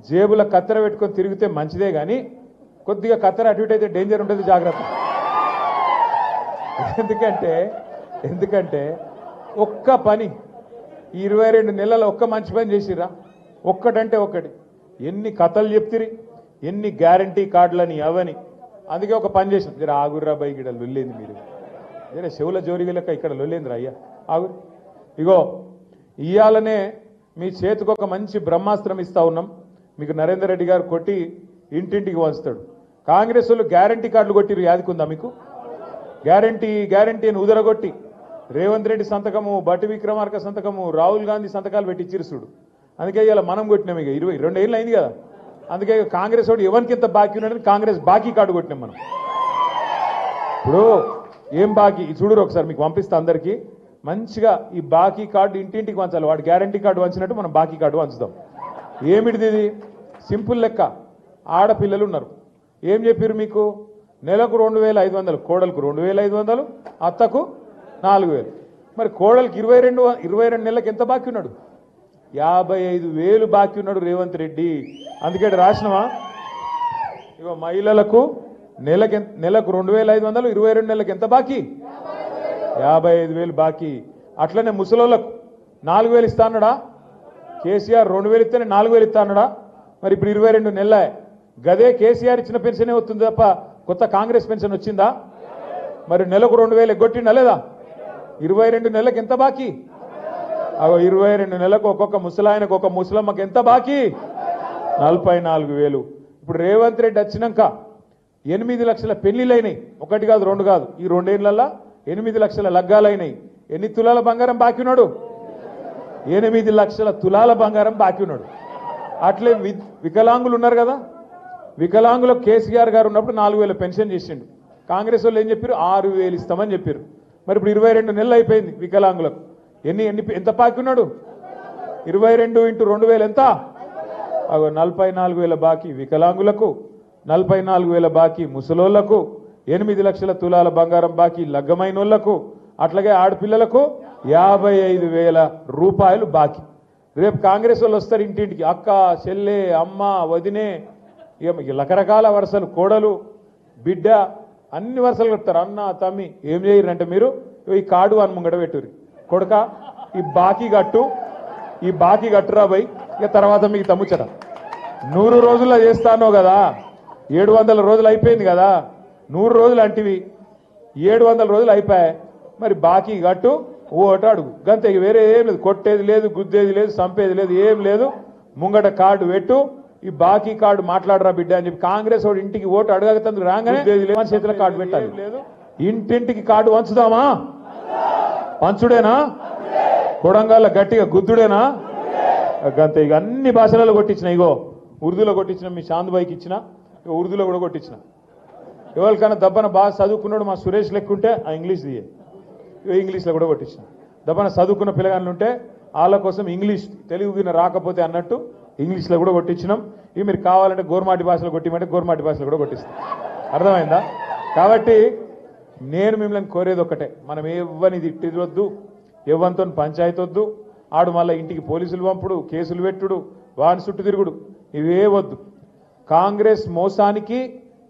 జేబుల కత్తెర పెట్టుకొని తిరిగితే మంచిదే, కానీ కొద్దిగా కత్తెర అటు ఇటు అయితే డేంజర్ ఉంటుంది, జాగ్రత్త. ఎందుకంటే ఒక్క పని 22 నెలల ఒక్క మంచి పని చేసిరా, ఒక్కటంటే ఒక్కటి. ఎన్ని కథలు చెప్తిరి, ఎన్ని గ్యారంటీ కార్డులని అవని. అందుకే ఒక పని చేసిన, జర ఆగుర్రా బై, ఇక్కడ లొల్లేంది మీరు, జర చెవుల జోరిగి లెక్క ఇక్కడ లొల్లేందిరా అయ్యా ఆగురు. ఇగో ఇయ్యాలనే మీ చేతికి ఒక మంచి బ్రహ్మాస్త్రం ఇస్తా ఉన్నాం. మీకు నరేందర్ రెడ్డి గారు కొట్టి ఇంటింటికి వంచుతాడు. కాంగ్రెస్ వాళ్ళు గ్యారంటీ కార్డులు కొట్టిరు, యాదికుందా మీకు? గ్యారంటీ అని ఉదరగొట్టి రేవంత్ రెడ్డి సంతకము, బట్టి విక్రమార్క సంతకము, రాహుల్ గాంధీ సంతకాలు పెట్టి ఇచ్చిరు చూడు. అందుకే ఇలా మనం కొట్టినాం. ఇక 22 ఏళ్ళు అయింది కదా, అందుకే కాంగ్రెస్ వాడు ఎవరికి ఎంత బాకీ ఉన్నాడని కాంగ్రెస్ బాకీ కార్డు కొట్టినాం మనం. ఇప్పుడు ఏం బాకీ చూడరు, ఒకసారి మీకు పంపిస్తా అందరికీ. మంచిగా ఈ బాకీ కార్డు ఇంటింటికి వంచాలి. వాడు గ్యారంటీ కార్డు వంచినట్టు మనం బాకీ కార్డు వంచుదాం. ఏమిటిది ఇది? సింపుల్ లెక్క. ఆడపిల్లలు ఉన్నారు, ఏం చెప్పారు మీకు? నెలకు 2500, కోడలకు 2500, అత్తకు 4000. మరి కోడలకు 22 నెలలకు ఎంత బాకీ ఉన్నాడు? 55,000 బాకీ ఉన్నాడు రేవంత్ రెడ్డి. అందుకే రాసినవా, ఇగో మహిళలకు నెలకు 2500, 22 నెలలకు ఎంత బాకీ? 55,000 బాకీ. అట్లనే ముసలోళ్ళకు 4,000 ఇస్తా అన్నాడా? కేసీఆర్ 2,000 ఇస్తేనే 4,000 ఇస్తా అన్నాడా? మరి ఇప్పుడు 22 నెలల గదే కేసీఆర్ ఇచ్చిన పెన్షనే వస్తుంది తప్ప కొత్త కాంగ్రెస్ పెన్షన్ వచ్చిందా? మరి నెలకు 2,000 ఎగ్గొట్టిండా లేదా? 22 నెలలకు ఎంత బాకీ? 22 నెలలకు ఒక్కొక్క ముసలాయనకు, ఒక ముసలమ్మకి ఎంత బాకీ? 44,000. ఇప్పుడు రేవంత్ రెడ్డి వచ్చినాక 8 లక్షల పెళ్లిళ్ళైనాయి, ఒకటి కాదు రెండు కాదు, ఈ 2 ఏళ్లలో 8 లక్షల లగ్గాలైనాయి. ఎన్ని తులాల బంగారం బాకీ ఉన్నాడు? 8 లక్షల తులాల బంగారం బాకీ ఉన్నాడు. అట్లే వికలాంగులు ఉన్నారు కదా, వికలాంగులకు కేసీఆర్ గారు ఉన్నప్పుడు 4,000 పెన్షన్ చేసిండు. కాంగ్రెస్ వాళ్ళు ఏం చెప్పారు? 6,000 ఇస్తామని చెప్పారు. మరి ఇప్పుడు 22 నెలలు అయిపోయింది వికలాంగులకు. ఎంత బాకీ ఉన్నాడు? 22 × 2,000 ఎంత? 44,000 బాకీ వికలాంగులకు, 44,000 బాకీ ముసలోళ్లకు, 8 లక్షల తులాల బంగారం బాకీ లగ్గమైనోళ్లకు, అట్లాగే ఆడపిల్లలకు 55,000 రూపాయలు బాకీ. రేపు కాంగ్రెస్ వాళ్ళు వస్తారు ఇంటింటికి, అక్క, చెల్లె, అమ్మ, వదినే, రకరకాల వరుసలు, కోడలు, బిడ్డ, అన్ని వరుసలు కడతారు. అన్న, తమ్మి ఏం చేయరంటే మీరు ఈ కార్డు అని ముంగడ పెట్టుర్రి, కొడుక ఈ బాకీ కట్టురా బై, ఇక తర్వాత మీకు తమ్ముచ్చట. 100 రోజుల్లో చేస్తానో కదా, 700 రోజులు అయిపోయింది కదా, 100 రోజులు అంటివి, 700 రోజులు అయిపోయాయి. మరి బాకీ కట్టు, ఓటు అడుగు, గంతే, వేరే ఏం లేదు. కొట్టేది లేదు, గుద్దేది లేదు, చంపేది లేదు, ఏం లేదు. ముంగట కార్డు పెట్టు, ఈ బాకీ కార్డు మాట్లాడరా బిడ్డ అని చెప్పి కాంగ్రెస్ వాడు ఇంటికి ఓటు అడగతందుకు రాగానే చేతిలో కార్డు పెట్టాలి. ఇంటింటికి కార్డు వంచుదామా? పంచుడేనా? కొడంగల్ గట్టిగా గుద్దుడేనా? గంతే. ఇక అన్ని భాషలలో కొట్టించిన, ఇగో ఉర్దూలో కొట్టించిన, మీ చాంద్బాయికి ఇచ్చిన, ఉర్దూలో కూడా కొట్టించిన. ఎవరికైనా దబ్బన బాగా చదువుకున్నాడు మా సురేష్ లెక్కుంటే ఆ ఇంగ్లీష్ దియే, ఇంగ్లీష్లో కూడా కొట్టించిన. దబ్బన చదువుకున్న పిల్లగాళ్ళు ఉంటే వాళ్ళ కోసం ఇంగ్లీష్, తెలుగుగిన రాకపోతే అన్నట్టు ఇంగ్లీష్లో కూడా కొట్టించినాం. ఇవి మీరు కావాలంటే గోర్మాటి భాషలో కొట్టిమంటే గోర్మాటి భాషలో కూడా కొట్టిస్తాం. అర్థమైందా? కాబట్టి నేను మిమ్మల్ని కోరేది ఒకటే, మనం ఎవ్వని తిట్టివద్దు, ఎవ్వనితో పంచాయతీ వద్దు, ఆడు మళ్ళీ ఇంటికి పోలీసులు పంపుడు, కేసులు పెట్టుడు, వాని చుట్టూ తిరుగుడు, ఇవే వద్దు. కాంగ్రెస్ మోసానికి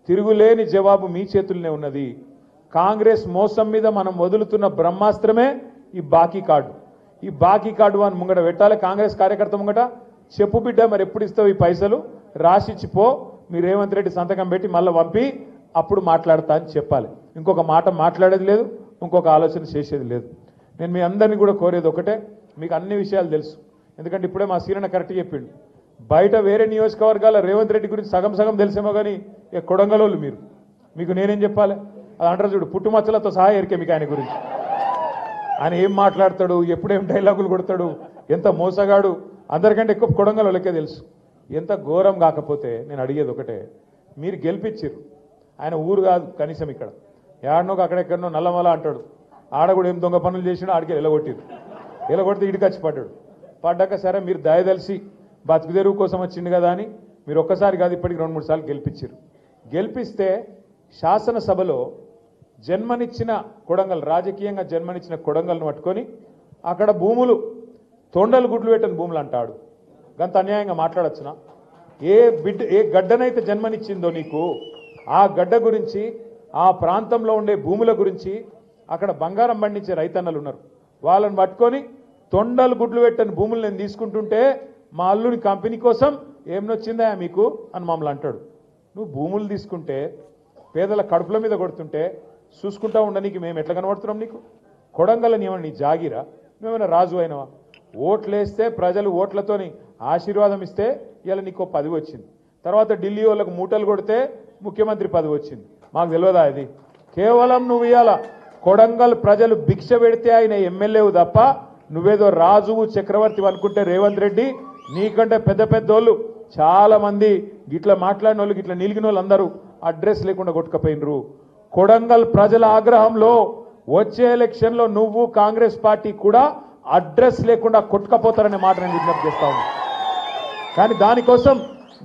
తిరుగులేని జవాబు మీ చేతుల్లోనే ఉన్నది. కాంగ్రెస్ మోసం మీద మనం వదులుతున్న బ్రహ్మాస్త్రమే ఈ బాకీ కార్డు. ఈ బాకీ కార్డు వాని ముంగట పెట్టాలి. కాంగ్రెస్ కార్యకర్త ముంగట చెప్పు బిడ్డ, మరి ఎప్పుడు ఇస్తావు ఈ పైసలు, రాసిచ్చిపో, మీ రేవంత్ రెడ్డి సంతకం పెట్టి మళ్ళీ పంపి అప్పుడు మాట్లాడతా అని చెప్పాలి. ఇంకొక మాట మాట్లాడేది లేదు, ఇంకొక ఆలోచన చేసేది లేదు. నేను మీ అందరినీ కూడా కోరేది ఒకటే, మీకు అన్ని విషయాలు తెలుసు, ఎందుకంటే ఇప్పుడే మా సీనన్న కరెక్ట్ చెప్పిండు. బయట వేరే నియోజకవర్గాల రేవంత్ రెడ్డి గురించి సగం సగం తెలిసేమో కానీ కొడంగలోళ్ళు మీరు, మీకు నేనేం చెప్పాలి? అది అంటారు చూడు, పుట్టుమచ్చలతో సహా ఎరికే మీకు ఆయన గురించి. ఆయన ఏం మాట్లాడతాడు, ఎప్పుడేం డైలాగులు కొడతాడు, ఎంత మోసగాడు, అందరికంటే ఎక్కువ కొడంగలోళ్ళకే తెలుసు. ఎంత ఘోరం కాకపోతే నేను అడిగేది ఒకటే, మీరు గెలిపించారు, ఆయన ఊరు కాదు కనీసం, ఇక్కడ ఏడనో అక్కడెక్కడనో నల్లమల అంటాడు, ఆడ కూడా ఏం దొంగ పనులు చేసినా ఆడికి ఎలగొట్టిరు, ఎలగొడితే ఇడికి వచ్చి పడ్డాక సరే మీరు దయదలిసి బతుకుదెరువు కోసం వచ్చింది కదా అని మీరు ఒక్కసారి కాదు ఇప్పటికి 2-3 సార్లు గెలిపించారు. గెలిపిస్తే శాసనసభలో జన్మనిచ్చిన కొడంగల్, రాజకీయంగా జన్మనిచ్చిన కొడంగల్ను పట్టుకొని అక్కడ భూములు తొండలు గుడ్లు పెట్టని భూములు అంటాడు. గంత అన్యాయంగా మాట్లాడచ్చునా? ఏ గడ్డనైతే జన్మనిచ్చిందో నీకు, ఆ గడ్డ గురించి, ఆ ప్రాంతంలో ఉండే భూముల గురించి, అక్కడ బంగారం పండించే రైతన్నలు ఉన్నారు, వాళ్ళని పట్టుకొని తొండలు గుడ్లు పెట్టని భూములు నేను తీసుకుంటుంటే మా అల్లుని కంపెనీ కోసం ఏం నొచ్చిందా మీకు అని మమ్మల్ని అంటాడు. నువ్వు భూములు తీసుకుంటే పేదల కడుపుల మీద కొడుతుంటే చూసుకుంటా ఉండనీకి మేము ఎట్లా కనబడుతున్నాం నీకు? కొడంగల్ని ఏమన్నా నీ జాగిరా? నువ్వేమైనా రాజు అయినవా? ఓట్లేస్తే ప్రజలు ఓట్లతోని ఆశీర్వాదం ఇస్తే ఇలా నీకు 10 వచ్చింది, తర్వాత ఢిల్లీ వాళ్ళకు మూటలు కొడితే ముఖ్యమంత్రి 10 వచ్చింది. మాకు తెలియదా? ఇది కేవలం నువ్వు ఇవాళ కొడంగల్ ప్రజలు భిక్ష పెడితే ఆయన ఎమ్మెల్యేవు తప్ప నువ్వేదో రాజువు చక్రవర్తి అనుకుంటే రేవంత్ రెడ్డి నీకంటే పెద్ద పెద్దోళ్ళు చాలా మంది గిట్లా మాట్లాడిన వాళ్ళు, గిట్లా నిలిగిన వాళ్ళు అందరూ అడ్రస్ లేకుండా కొట్టుకపోయినరు. కొడంగల్ ప్రజల ఆగ్రహంలో వచ్చే ఎలక్షన్లో నువ్వు కాంగ్రెస్ పార్టీ కూడా అడ్రస్ లేకుండా కొట్టుకపోతారనే మాట నేను విజ్ఞప్తి చేస్తా ఉన్నా. కానీ దానికోసం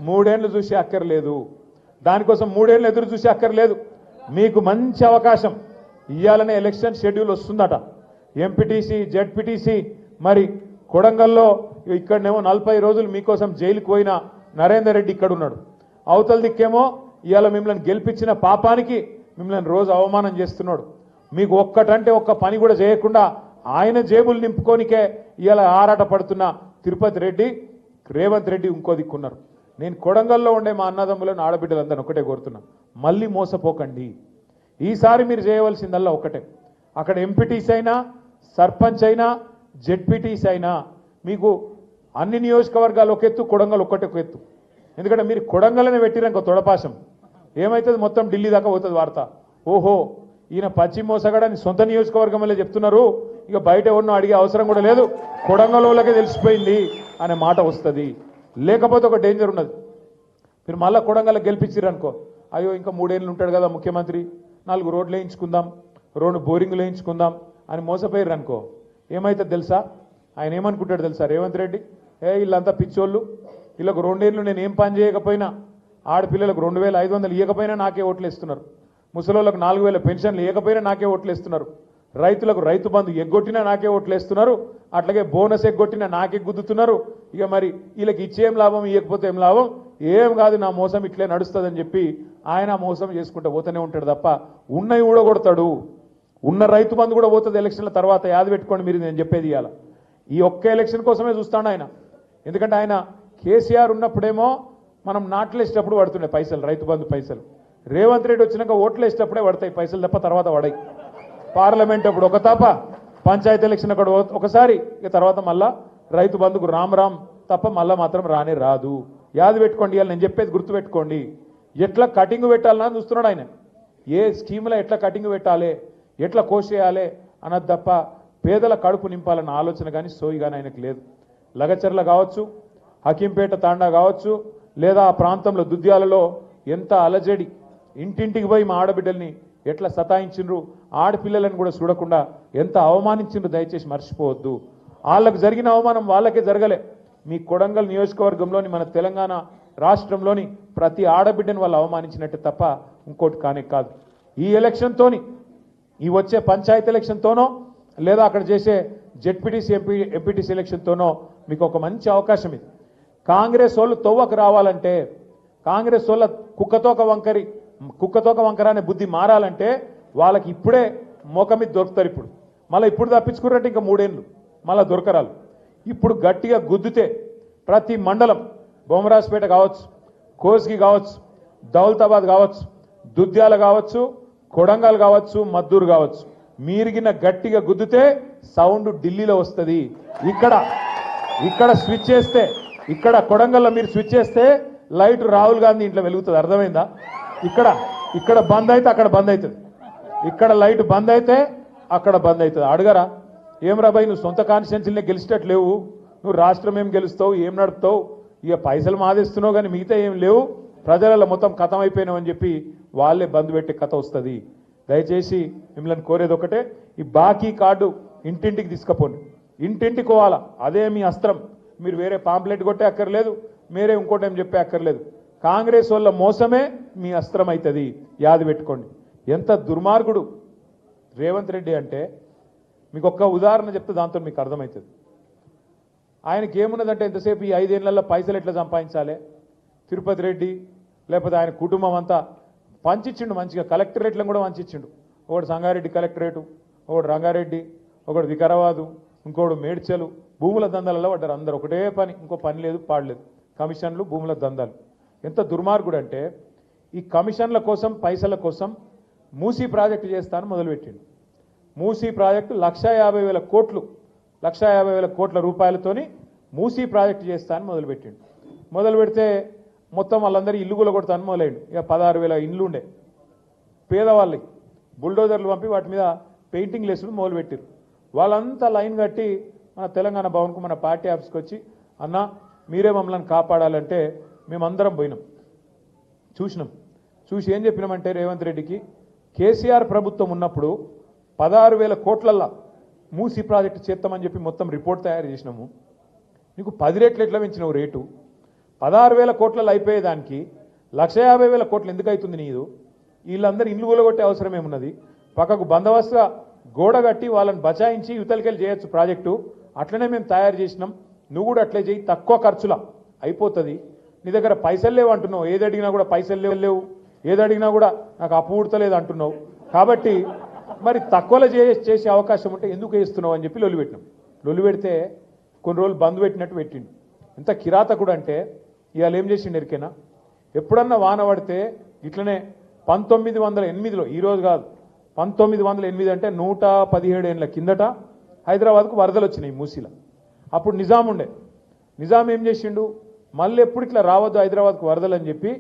3 ఏళ్ళు చూసి అక్కర్లేదు, దానికోసం 3 ఏళ్ళు ఎదురు చూసి అక్కర్లేదు. మీకు మంచి అవకాశం, ఇయ్యాలనే ఎలక్షన్ షెడ్యూల్ వస్తుందట, ఎంపీటీసీ, జెడ్పీటీసీ. మరి కొడంగల్లో ఇక్కడనేమో 40 రోజులు మీకోసం జైలుకు పోయిన నరేందర్ రెడ్డి ఇక్కడ ఉన్నాడు, అవతల దిక్కేమో ఇవాళ మిమ్మల్ని గెలిపించిన పాపానికి మిమ్మల్ని రోజు అవమానం చేస్తున్నాడు. మీకు ఒక్కటంటే ఒక్క పని కూడా చేయకుండా ఆయన జేబులు నింపుకోనికే ఇవాళ ఆరాట పడుతున్న తిరుపతి రెడ్డి, రేవంత్ రెడ్డి ఇంకో దిక్కున్నారు. నేను కొడంగల్లో ఉండే మా అన్నదమ్ములను, ఆడబిడ్డలందరినీ ఒకటే కోరుతున్నా, మళ్ళీ మోసపోకండి. ఈసారి మీరు చేయవలసిందల్లా ఒకటే, అక్కడ ఎంపీటీసీ అయినా, సర్పంచ్ అయినా, జెడ్పీటీసీ అయినా మీకు అన్ని నియోజకవర్గాలు ఒక ఎత్తు, కొడంగల్ ఒక్కటే ఒక ఎత్తు. ఎందుకంటే మీరు కొడంగల్ని పెట్టినాక తొడపాశం, ఏమవుతుంది మొత్తం ఢిల్లీ దాకా పోతుంది వార్త. ఓహో ఈయన పశ్చిమ మోసగాడని సొంత నియోజకవర్గం వల్లే చెప్తున్నారు, ఇక బయట ఎవరినో అడిగే అవసరం కూడా లేదు, కొడంగల్లోకే తెలిసిపోయింది అనే మాట వస్తుంది. లేకపోతే ఒక డేంజర్ ఉన్నది, మీరు మళ్ళీ కొడంగల్ గెలిపించారు అనుకో, అయ్యో ఇంకా 3 ఏళ్ళు ఉంటాడు కదా ముఖ్యమంత్రి, 4 రోడ్లు వేయించుకుందాం, 2 బోరింగ్లు వేయించుకుందాం అని మోసపోయారు అనుకో, ఏమవుతుంది తెలుసా? ఆయన ఏమనుకుంటాడు తెలుసా రేవంత్ రెడ్డి? వీళ్ళంతా పిచ్చోళ్ళు, వీళ్ళకు 2 ఏళ్ళు నేను ఏం పని చేయకపోయినా, ఆడపిల్లలకు 2500 ఇవ్వకపోయినా నాకే ఓట్లు ఇస్తున్నారు, ముసలోళ్ళకు 4000 పెన్షన్లు ఇవ్వకపోయినా నాకే ఓట్లు ఇస్తున్నారు, రైతులకు రైతు బంధు ఎగ్గొట్టినా నాకే ఓట్లు వేస్తున్నారు, అట్లాగే బోనస్ ఎగ్గొట్టినా నాకే గుద్దుతున్నారు, ఇక మరి వీళ్ళకి ఇచ్చేం లాభం ఇవ్వకపోతే ఏం లాభం, ఏం కాదు నా మోసం ఇట్లే నడుస్తుందని చెప్పి ఆయన మోసం చేసుకుంటూ పోతూనే ఉంటాడు తప్ప ఉన్నవి కూడా కొడతాడు. ఉన్న రైతు బంధు కూడా పోతుంది ఎలక్షన్ల తర్వాత, యాది పెట్టుకోండి మీరు, నేను చెప్పేది ఇవాళ ఈ ఒక్క ఎలక్షన్ కోసమే చూస్తాడు ఆయన. ఎందుకంటే ఆయన కేసీఆర్ ఉన్నప్పుడేమో మనం నాట్లు వేసేటప్పుడు పడుతుండే పైసలు, రైతు బంధు పైసలు, రేవంత్ రెడ్డి వచ్చినాక ఓట్లు వేసేటప్పుడే పడతాయి పైసలు తప్ప తర్వాత పడాయి. పార్లమెంట్ అప్పుడు ఒక తప్ప, పంచాయతీ ఎలక్షన్ అక్కడ ఒకసారి, ఇక తర్వాత మళ్ళా రైతు బంధుకు రామ్ తప్ప మళ్ళా మాత్రం రానే రాదు. యాది పెట్టుకోండి, ఇవాళ నేను చెప్పేది గుర్తుపెట్టుకోండి. ఎట్లా కటింగ్ పెట్టాలని చూస్తున్నాడు ఆయన, ఏ స్కీమ్లో ఎట్లా కటింగ్ పెట్టాలి, ఎట్లా కోసేయాలి అన్నది తప్ప పేదల కడుపు నింపాలన్న ఆలోచన కానీ సోయి కానీ ఆయనకు లేదు. లగచర్ల కావచ్చు, హకీంపేట తాండా కావచ్చు, లేదా ఆ ప్రాంతంలో దుద్యాలలో ఎంత అలజడి, ఇంటింటికి పోయి మా ఆడబిడ్డల్ని ఎట్లా సతాయించిండ్రు, ఆడపిల్లలను కూడా చూడకుండా ఎంత అవమానించిండ్రు, దయచేసి మర్చిపోవద్దు. వాళ్ళకు జరిగిన అవమానం వాళ్ళకే జరగలే, మీ కొడంగల్ నియోజకవర్గంలోని మన తెలంగాణ రాష్ట్రంలోని ప్రతి ఆడబిడ్డని వాళ్ళు అవమానించినట్టే తప్ప ఇంకోటి కానే కాదు. ఈ ఎలక్షన్తోని, ఈ వచ్చే పంచాయతీ ఎలక్షన్తోనో లేదా అక్కడ చేసే జెడ్పీటీసీ ఎంపీటీసీ ఎలక్షన్తోనో మీకు ఒక మంచి అవకాశం ఇది. కాంగ్రెస్ వాళ్ళు తొవ్వకు రావాలంటే, కాంగ్రెస్ వాళ్ళ కుక్కతోక వంకర అనే బుద్ధి మారాలంటే వాళ్ళకి ఇప్పుడే మోక మీద దొరుకుతారు. ఇప్పుడు తప్పించుకున్నట్టు ఇంకా 3 ఏళ్ళు మళ్ళీ దొరకరాలు. ఇప్పుడు గట్టిగా గుద్దితే ప్రతి మండలం, బొమ్మరాజ్పేట కావచ్చు, కోస్గి కావచ్చు, దౌలతాబాద్ కావచ్చు, దుద్యాల కావచ్చు, కొడంగల్ కావచ్చు, మద్దూరు కావచ్చు, మీరిగిన గట్టిగా గుద్దితే సౌండ్ ఢిల్లీలో వస్తుంది. ఇక్కడ స్విచ్ చేస్తే, ఇక్కడ కొడంగల్లో మీరు స్విచ్ చేస్తే లైట్ రాహుల్ గాంధీ ఇంట్లో వెలుగుతుంది. అర్థమైందా? ఇక్కడ బంద్ అయితే అక్కడ బంద్ అవుతుంది, ఇక్కడ లైట్ బంద్ అయితే అక్కడ బంద్ అవుతుంది. అడగరా ఏం రాబాయి, నువ్వు సొంత కాన్స్టిట్యున్సీలనే గెలిచేటట్లేవు, నువ్వు రాష్ట్రం ఏం గెలుస్తావు, ఏం నడుపుతావు, ఇక పైసలు మాదేస్తున్నావు కానీ మిగతా ఏం లేవు, ప్రజలలో మొత్తం కథం అయిపోయినావు అని చెప్పి వాళ్ళే బంద్ పెట్టే కథ వస్తుంది. దయచేసి మిమ్మల్ని కోరేది ఒకటే, ఈ బాకీ కార్డు ఇంటింటికి తీసుకుపోండి, ఇంటింటికి పోవాలా, అదే మీ అస్త్రం. మీరు వేరే పాంప్లెట్ కొట్టే అక్కర్లేదు, వేరే ఇంకోటి ఏం చెప్పే అక్కర్లేదు, కాంగ్రెస్ వాళ్ళ మోసమే మీ అస్త్రం అవుతుంది. యాది పెట్టుకోండి. ఎంత దుర్మార్గుడు రేవంత్ రెడ్డి అంటే మీకు ఒక్క ఉదాహరణ చెప్తే దాంతో మీకు అర్థమవుతుంది. ఆయనకి ఏమున్నదంటే ఎంతసేపు ఈ 5 ఏళ్లలో పైసలు ఎట్లా సంపాదించాలి, తిరుపతి రెడ్డి లేకపోతే ఆయన కుటుంబం అంతా పంచిచ్చిండు, మంచిగా కలెక్టరేట్లను కూడా పంచిచ్చిండు. ఒకడు సంగారెడ్డి కలెక్టరేటు, ఒకడు రంగారెడ్డి, ఒకడు వికారాబాదు, ఇంకోడు మేడ్చలు, భూముల దందాలలో పడ్డారు అందరు. ఒకటే పని, ఇంకో పని లేదు పాడలేదు, కమిషన్లు, భూముల దందాలు. ఎంత దుర్మార్గుడు అంటే ఈ కమిషన్ల కోసం, పైసల కోసం మూసీ ప్రాజెక్టు చేస్తాను మొదలుపెట్టిండు. మూసీ ప్రాజెక్టు 1,50,000 కోట్లు, 1,50,000 కోట్ల రూపాయలతోని మూసీ ప్రాజెక్టు చేస్తాను మొదలుపెట్టిండు. మొదలు పెడితే మొత్తం వాళ్ళందరూ ఇల్లు కూడా కొడతాను మొదలైండు. ఇక 16,000 ఇండ్లు ఉండే పేదవాళ్ళకి బుల్డోజర్లు పంపి వాటి మీద పెయింటింగ్ లేసుడు మొదలుపెట్టారు. వాళ్ళంతా లైన్ కట్టి మన తెలంగాణ భవన్కు, మన పార్టీ ఆఫీస్కి వచ్చి, అన్న మీరే మమ్మల్ని కాపాడాలంటే మేమందరం పోయినాం, చూసి ఏం చెప్పినామంటే రేవంత్ రెడ్డికి, కేసీఆర్ ప్రభుత్వం ఉన్నప్పుడు 16,000 కోట్లల్లా మూసీ ప్రాజెక్టు చేస్తామని చెప్పి మొత్తం రిపోర్ట్ తయారు చేసినాము, నీకు 10 రెట్లు ఎట్లా పెంచినావు రేటు, 16,000 కోట్లలో అయిపోయేదానికి 1,50,000 కోట్లు ఎందుకు అవుతుంది నీదు, వీళ్ళందరూ ఇండ్లు కూలగొట్టే అవసరం ఏమున్నది, పక్కకు బందోబస్తుగా గోడ కట్టి వాళ్ళని బచాయించి యువతలకెళ్ళి చేయొచ్చు ప్రాజెక్టు, అట్లనే మేము తయారు చేసినాం, నువ్వు కూడా అట్లే చేయి, తక్కువ ఖర్చులా అయిపోతుంది, నీ దగ్గర పైసలు లేవు అంటున్నావు, ఏది అడిగినా కూడా పైసలు లేవు, ఏది అడిగినా కూడా నాకు అప్పు ఉడతలేదు అంటున్నావు, కాబట్టి మరి తక్కువలో చేసే అవకాశం ఉంటే ఎందుకు వేస్తున్నావు అని చెప్పి లొల్లి పెట్టినాం. లొల్లి పెడితే కొన్ని రోజులు బంద్ పెట్టినట్టు పెట్టిండు. ఎంత కిరాతకుడు అంటే ఇవాళ ఏం చేసిండు ఎరికేనా, ఎప్పుడన్నా వాన పడితే ఇట్లనే 1908లో, ఈరోజు కాదు 1908 అంటే 117 ఏళ్ళ కిందట హైదరాబాద్కు వరదలు వచ్చినాయి మూసీలో. అప్పుడు నిజాం ఉండే, నిజాం ఏం చేసిండు, మళ్ళీ ఎప్పుడు ఇట్లా రావద్దు హైదరాబాద్కు వరదలు అని చెప్పి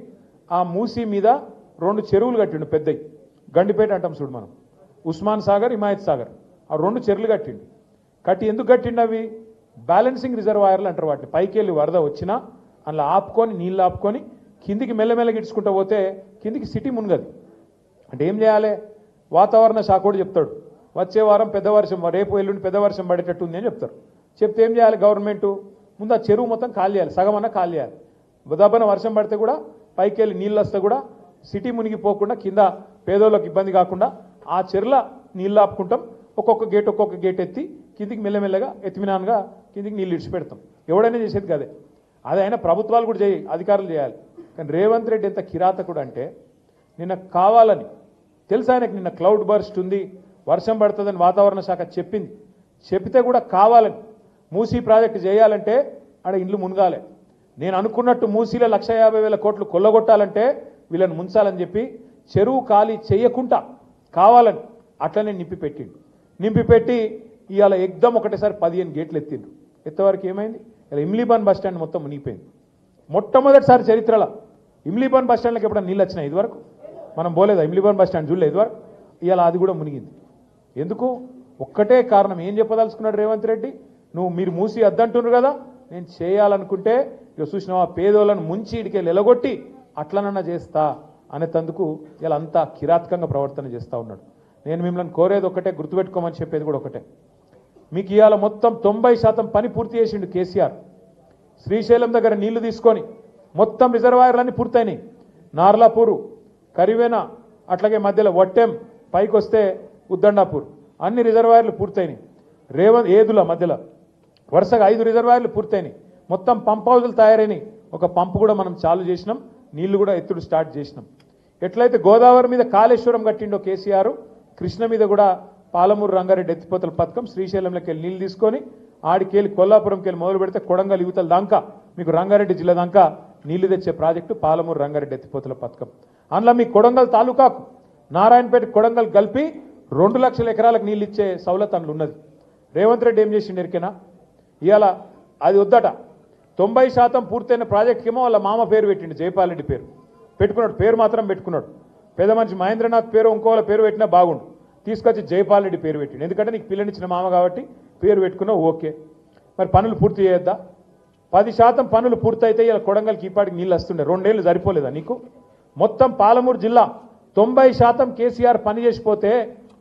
ఆ మూసీ మీద 2 చెరువులు కట్టిండు పెద్దవి, గండిపేట అంటాం చూడు మనం, ఉస్మాన్ సాగర్, హిమాయత్ సాగర్, ఆ 2 చెరువులు కట్టిండు. కట్టి ఎందుకు కట్టిండు? అవి బ్యాలెన్సింగ్ రిజర్వాయర్లు అంటారు వాటిని. పైకి వెళ్ళి వరద వచ్చినా అందులో ఆపుకొని నీళ్ళు ఆపుకొని కిందికి మెల్లమెల్లగా ఇడ్చుకుంటూ పోతే కిందికి సిటీ మునగదు. అంటే ఏం చేయాలి? వాతావరణ శాఖ కూడా చెప్తాడు వచ్చే వారం పెద్ద వర్షం, రేపు ఎల్లుండి పెద్ద వర్షం పడేటట్టు ఉంది అని చెప్తారు. చెప్తే ఏం చేయాలి గవర్నమెంట్? ముందు ఆ చెరువు మొత్తం ఖాళీ చేయాలి, సగం అన్న ఖాళీ చేయాలి. బుధాపన వర్షం పడితే కూడా పైకి వెళ్ళి నీళ్ళు వస్తే కూడా సిటీ మునిగిపోకుండా కింద పేదోళ్ళకి ఇబ్బంది కాకుండా ఆ చెరువుల నీళ్ళు ఆపుకుంటాం. ఒక్కొక్క గేట్ ఎత్తి కిందికి మెల్లమెల్లగా ఎత్తిమినాన్గా కిందికి నీళ్ళు ఇడిచిపెడతాం. ఎవడైనా చేసేది కదే. అది అయినా ప్రభుత్వాలు కూడా అధికారులు చేయాలి. కానీ రేవంత్ రెడ్డి ఎంత కిరాతకుడు అంటే నిన్న కావాలని తెలుసు ఆయనకు, నిన్న క్లౌడ్ బర్స్ట్ ఉంది, వర్షం పడుతుందని వాతావరణ శాఖ చెప్పింది. చెప్తే కూడా కావాలని మూసీ ప్రాజెక్టు చేయాలంటే ఆడ ఇండ్లు మునగాలి. నేను అనుకున్నట్టు మూసీలో 1,50,000 కోట్లు కొల్లగొట్టాలంటే వీళ్ళని ముంచాలని చెప్పి చెరువు ఖాళీ చేయకుండా కావాలని అట్లనే నింపిపెట్టి ఇవాళ ఎగ్దం ఒకటేసారి 15 గేట్లు ఎత్తిండ్రు. ఎత్తవరకు ఏమైంది? ఇలా ఇమ్లీబాన్ బస్ స్టాండ్ మొత్తం మునిగిపోయింది. మొట్టమొదటిసారి చరిత్రలో ఇమ్లీబాన్ బస్ స్టాండ్లకు ఎప్పుడైనా నీళ్ళు వచ్చినాయి? ఇదివరకు మనం పోలేదా? ఇమ్లీబాన్ బస్ స్టాండ్ చూడలేదు ఇదివరకు. ఇవాళ అది కూడా మునిగింది. ఎందుకు? ఒక్కటే కారణం. ఏం చెప్పదలుచుకున్నాడు రేవంత్ రెడ్డి? మీరు మూసి అద్దంటున్నారు కదా, నేను చేయాలనుకుంటే ఇక చూసినావా పేదోళ్ళను ముంచి ఇడికే ఎలగొట్టి అట్లనన్నా చేస్తా అనేందుకు ఇలా అంతా కిరాతకంగా ప్రవర్తన చేస్తూ ఉన్నాడు. నేను మిమ్మల్ని కోరేది ఒకటే, గుర్తుపెట్టుకోమని చెప్పేది కూడా ఒకటే. మీకు ఇవాళ మొత్తం 90% పని పూర్తి చేసిండు కేసీఆర్. శ్రీశైలం దగ్గర నీళ్లు తీసుకొని మొత్తం రిజర్వాయర్లన్నీ పూర్తయినాయి. నార్లాపూరు, కరివేన, అట్లాగే మధ్యలో వట్టెం, పైకి వస్తే ఉద్దండాపూర్, అన్ని రిజర్వాయర్లు పూర్తయినాయి. ఏదుల మధ్యలో వరుసగా 5 రిజర్వాయర్లు పూర్తయినాయి. మొత్తం పంప్ హౌజులు తయారైనాయి. ఒక పంపు కూడా మనం చాలు చేసినాం, నీళ్లు కూడా ఎత్తుడు స్టార్ట్ చేసినాం. ఎట్లయితే గోదావరి మీద కాళేశ్వరం కట్టిండో కేసీఆర్, కృష్ణ మీద కూడా పాలమూరు రంగారెడ్డి ఎత్తిపోతల పథకం, శ్రీశైలంలోకి వెళ్ళి నీళ్లు తీసుకొని ఆడికెళ్ళి కొల్లాపురంకి వెళ్ళి మొదలు పెడితే కొడంగల్ యువతల దాకా మీకు రంగారెడ్డి జిల్లా దాకా నీళ్లు తెచ్చే ప్రాజెక్టు పాలమూరు రంగారెడ్డి ఎత్తిపోతల పథకం. అందులో మీ కొడంగల్ తాలూకాకు నారాయణపేట కొడంగల్ కలిపి 2 లక్షల ఎకరాలకు నీళ్ళు ఇచ్చే సౌలత్ అందులో ఉన్నది. రేవంత్ రెడ్డి ఏం చేసిండు ఎరికేనా? ఇవాళ అది వద్దట. 90% పూర్తయిన ప్రాజెక్టుకేమో వాళ్ళ మామ పేరు పెట్టిండు, జైపాల్ రెడ్డి పేరు పెట్టుకున్నాడు. పేరు మాత్రం పెట్టుకున్నాడు. పెద్ద మనిషి మహేంద్రనాథ్ పేరు ఇంకోళ్ళ పేరు పెట్టినా బాగుండు. తీసుకొచ్చి జైపాల్ రెడ్డి పేరు పెట్టిండు. ఎందుకంటే నీకు పిల్లనిచ్చిన మామ కాబట్టి పేరు పెట్టుకున్నావు, ఓకే. మరి పనులు పూర్తి చేయొద్దా? 10% పనులు పూర్తయితే ఇలా కొడంగల్కి ఈపాటికి నీళ్ళు వస్తుండే. 2 ఏళ్ళు సరిపోలేదా నీకు? మొత్తం పాలమూరు జిల్లా 90% కేసీఆర్ పని చేసిపోతే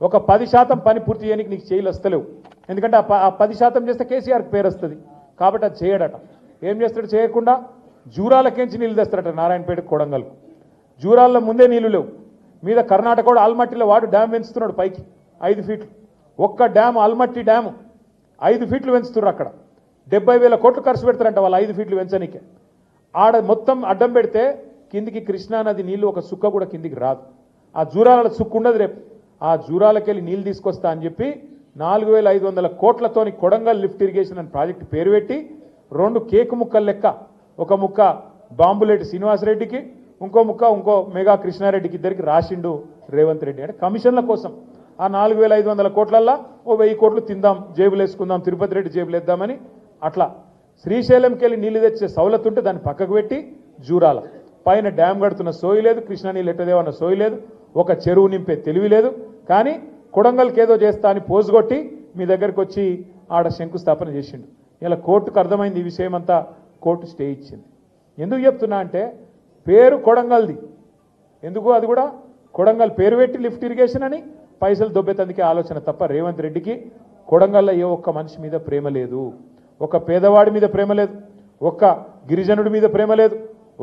ఒక 10% పని పూర్తి చేయడానికి నీకు చేయలు వస్తలేవు. ఎందుకంటే ఆ 10% చేస్తే కేసీఆర్కి పేరు వస్తుంది కాబట్టి అది చేయడట. ఏం చేస్తాడు? చేయకుండా జూరాలకేంచి నీళ్ళు తెస్తాడట నారాయణపేట కొడంగల్కు. జూరాల్లో ముందే నీళ్లు లేవు. మీద కర్ణాటక కూడా ఆల్మట్టిలో వాడు డ్యామ్ పెంచుతున్నాడు పైకి 5 ఫీట్లు. ఒక్క డ్యామ్ ఆల్మట్టి డ్యాము 5 ఫీట్లు పెంచుతున్నారు. అక్కడ 70,000 కోట్లు ఖర్చు పెడతారంట వాళ్ళు 5 ఫీట్లు పెంచనీకే. ఆడ మొత్తం అడ్డం పెడితే కిందికి కృష్ణానది నీళ్లు ఒక సుక్క కూడా కిందికి రాదు. ఆ జూరాల సుక్కు ఉండదు. రేపు ఆ జూరాలకెళ్ళి నీళ్లు తీసుకొస్తా అని చెప్పి 4,500 కోట్లతోని కొడంగల్ లిఫ్ట్ ఇరిగేషన్ అని ప్రాజెక్టు పేరు పెట్టి 2 కేకు ముక్కలు లెక్క, ఒక ముక్క బాంబులేటి శ్రీనివాసరెడ్డికి, ఇంకో ముక్క ఇంకో మెగా కృష్ణారెడ్డికి, ఇద్దరికి రాసిండు రేవంత్ రెడ్డి. అంటే కమిషన్ల కోసం ఆ 4,500 కోట్లల్లో ఓ 1000 కోట్లు తిందాం, జేబులు వేసుకుందాం, తిరుపతి రెడ్డి జేబులు వేద్దామని అట్లా శ్రీశైలంకి వెళ్ళి నీళ్లు తెచ్చే సౌలత్ ఉంటే దాన్ని పక్కకు పెట్టి జూరాల పైన డ్యామ్ కడుతున్న సోయి లేదు, కృష్ణా నీళ్ళు ఎట్టదేవన్న సోయి లేదు, ఒక చెరువు నింపే తెలివి లేదు. కానీ కొడంగల్కి ఏదో చేస్తా అని పోజుగొట్టి మీ దగ్గరికి వచ్చి ఆడ శంకుస్థాపన చేసిండు. ఇలా కోర్టుకు అర్థమైంది ఈ విషయం అంతా, కోర్టు స్టే ఇచ్చింది. ఎందుకు చెప్తున్నా అంటే పేరు కొడంగల్ది. ఎందుకు? అది కూడా కొడంగల్ పేరు పెట్టి లిఫ్ట్ ఇరిగేషన్ అని పైసలు దొబ్బేతందుకే ఆలోచన తప్ప రేవంత్ రెడ్డికి కొడంగల్లో ఏ ఒక్క మనిషి మీద ప్రేమ లేదు, ఒక పేదవాడి మీద ప్రేమ లేదు, ఒక్క గిరిజనుడి మీద ప్రేమ లేదు,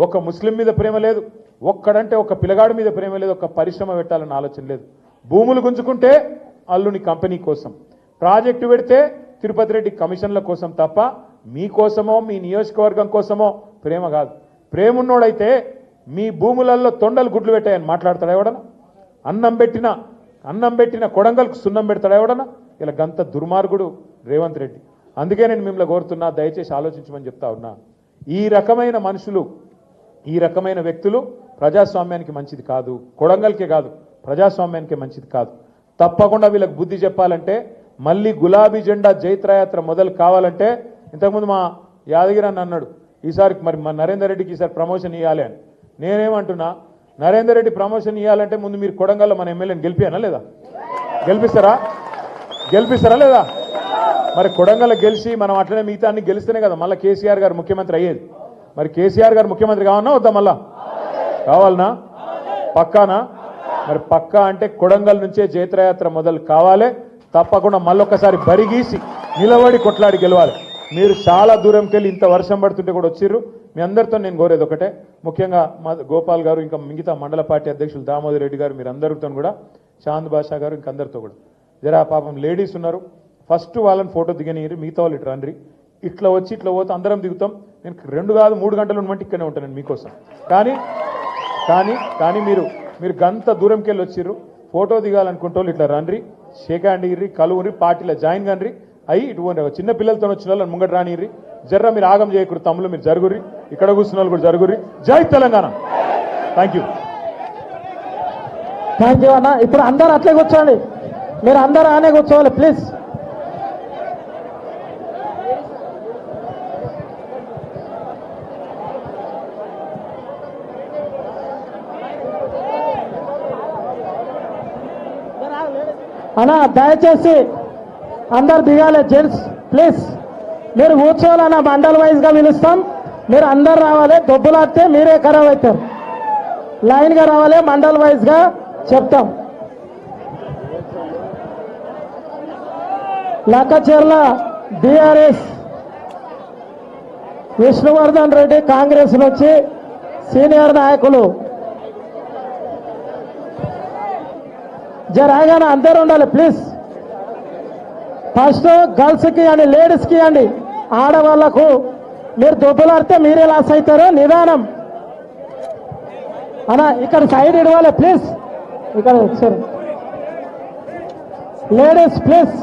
ఒక ముస్లిం మీద ప్రేమ లేదు, ఒక్కడంటే ఒక పిల్లగాడి మీద ప్రేమ లేదు, ఒక పరిశ్రమ పెట్టాలన్న ఆలోచన లేదు. భూములు గుంజుకుంటే అల్లుని కంపెనీ కోసం, ప్రాజెక్టు పెడితే తిరుపతి రెడ్డి కమిషన్ల కోసం తప్ప మీకోసమో మీ నియోజకవర్గం కోసమో ప్రేమ కాదు. ప్రేమ ఉన్నోడైతే మీ భూములలో తొండలు గుడ్లు పెట్టాయని మాట్లాడతాడు ఎవడన్నా? అన్నం పెట్టిన కొడంగల్కు సున్నం పెడతాడు ఎవడన్నా? ఇలా గంత దుర్మార్గుడు రేవంత్ రెడ్డి. అందుకే నేను మిమ్మల్ని కోరుతున్నా, దయచేసి ఆలోచించమని చెప్తా ఉన్నా. ఈ రకమైన మనుషులు, ఈ రకమైన వ్యక్తులు ప్రజాస్వామ్యానికి మంచిది కాదు. కొడంగల్కే కాదు, ప్రజాస్వామ్యానికి మంచిది కాదు. తప్పకుండా వీళ్ళకి బుద్ధి చెప్పాలంటే, మళ్ళీ గులాబీ జెండా జైత్రయాత్ర మొదలు కావాలంటే, ఇంతకుముందు మా యాదగిరి అన్న అన్నాడు ఈసారి మరి మా నరేందర్ రెడ్డికి ఈసారి ప్రమోషన్ ఇవ్వాలి అని. నేనేమంటున్నా, నరేందర్ రెడ్డి ప్రమోషన్ ఇవ్వాలంటే ముందు మీరు కొడంగల్లో మన ఎమ్మెల్యేని గెలిపానా లేదా? గెలిపిస్తారా లేదా? మరి కొడంగల్ గెలిచి మనం అట్లనే మిగతా అన్ని గెలిస్తేనే కదా మళ్ళీ కేసీఆర్ గారు ముఖ్యమంత్రి అయ్యేది. మరి కేసీఆర్ గారు ముఖ్యమంత్రి కావాలన్నా వద్దా? మళ్ళా కావాలనా? పక్కానా? మరి పక్కా అంటే కొడంగల్ నుంచే జైత్రయాత్ర మొదలు కావాలి. తప్పకుండా మళ్ళొక్కసారి బరిగీసి నిలబడి కొట్లాడి గెలవాలి. మీరు చాలా దూరంకి వెళ్ళి ఇంత వర్షం పడుతుంటే కూడా వచ్చిర్రు. మీ అందరితో నేను కోరేది ఒకటే, ముఖ్యంగా మా గోపాల్ గారు, ఇంకా మిగతా మండల పార్టీ అధ్యక్షులు దామోదర్ రెడ్డి గారు, మీరు అందరితో కూడా, చాంద్ బాషా గారు, ఇంక అందరితో కూడా జరా పాపం లేడీస్ ఉన్నారు, ఫస్ట్ వాళ్ళని ఫోటో దిగనియరు, మిగతా వాళ్ళు ఇటు రండి. ఇట్లా వచ్చి ఇట్లా పోతే అందరం దిగుతాం. నేను 2 కాదు 3 గంటలు ఉండమంటే ఇక్కడనే ఉంటాను మీకోసం. కానీ మీరు గంత దూరంకి వెళ్ళి వచ్చిర్రు. ఫోటో దిగాలనుకుంటే వాళ్ళు ఇట్లా రండి, షేక్ హ్యాండ్ ఇర్రి, కలువురి, పార్టీలో జాయిన్ కండ్రి. అయ్యి ఇటు చిన్న పిల్లలతో వచ్చిన వాళ్ళని ముంగట రానిర్రి. జర్ర మీరు ఆగం చేయకూడదు, తమ్ముళ్ళు మీరు జరుగుర్రి, ఇక్కడ కూర్చున్న వాళ్ళు కూడా జరుగుర్రి. జై తెలంగాణ. థ్యాంక్ యూ అన్న. ఇప్పుడు అందరు అట్లే కూర్చోండి, మీరు అందరూ ఆనే కూర్చోవాలి ప్లీజ్. అన్న దయచేసి అందరు దిగాలి, జెంట్స్ ప్లీజ్. మీరు కూర్చోవాలన్న మండల్ వైజ్ గా పిలుస్తాం, మీరు అందరు రావాలి. దొబ్బులాడితే మీరే ఖరాబ్ అవుతారు. లైన్ గా రావాలి, మండల్ వైజ్ గా చెప్తాం. లక్కచెర్ల బీఆర్ఎస్ విష్ణువర్ధన్ రెడ్డి కాంగ్రెస్ నుంచి సీనియర్ నాయకులు. జరగానే అందరూ ఉండాలి ప్లీజ్. ఫస్ట్ గర్ల్స్ కి అండి, లేడీస్ కి అండి, ఆడవాళ్లకు మీరు దొబ్బులాడితే మీరే లాస్ అవుతారు. నిదానం అన్నా, ఇక్కడ సైడ్ ఇవ్వాలి ప్లీజ్. ఇక్కడ సరే లేడీస్ ప్లీజ్.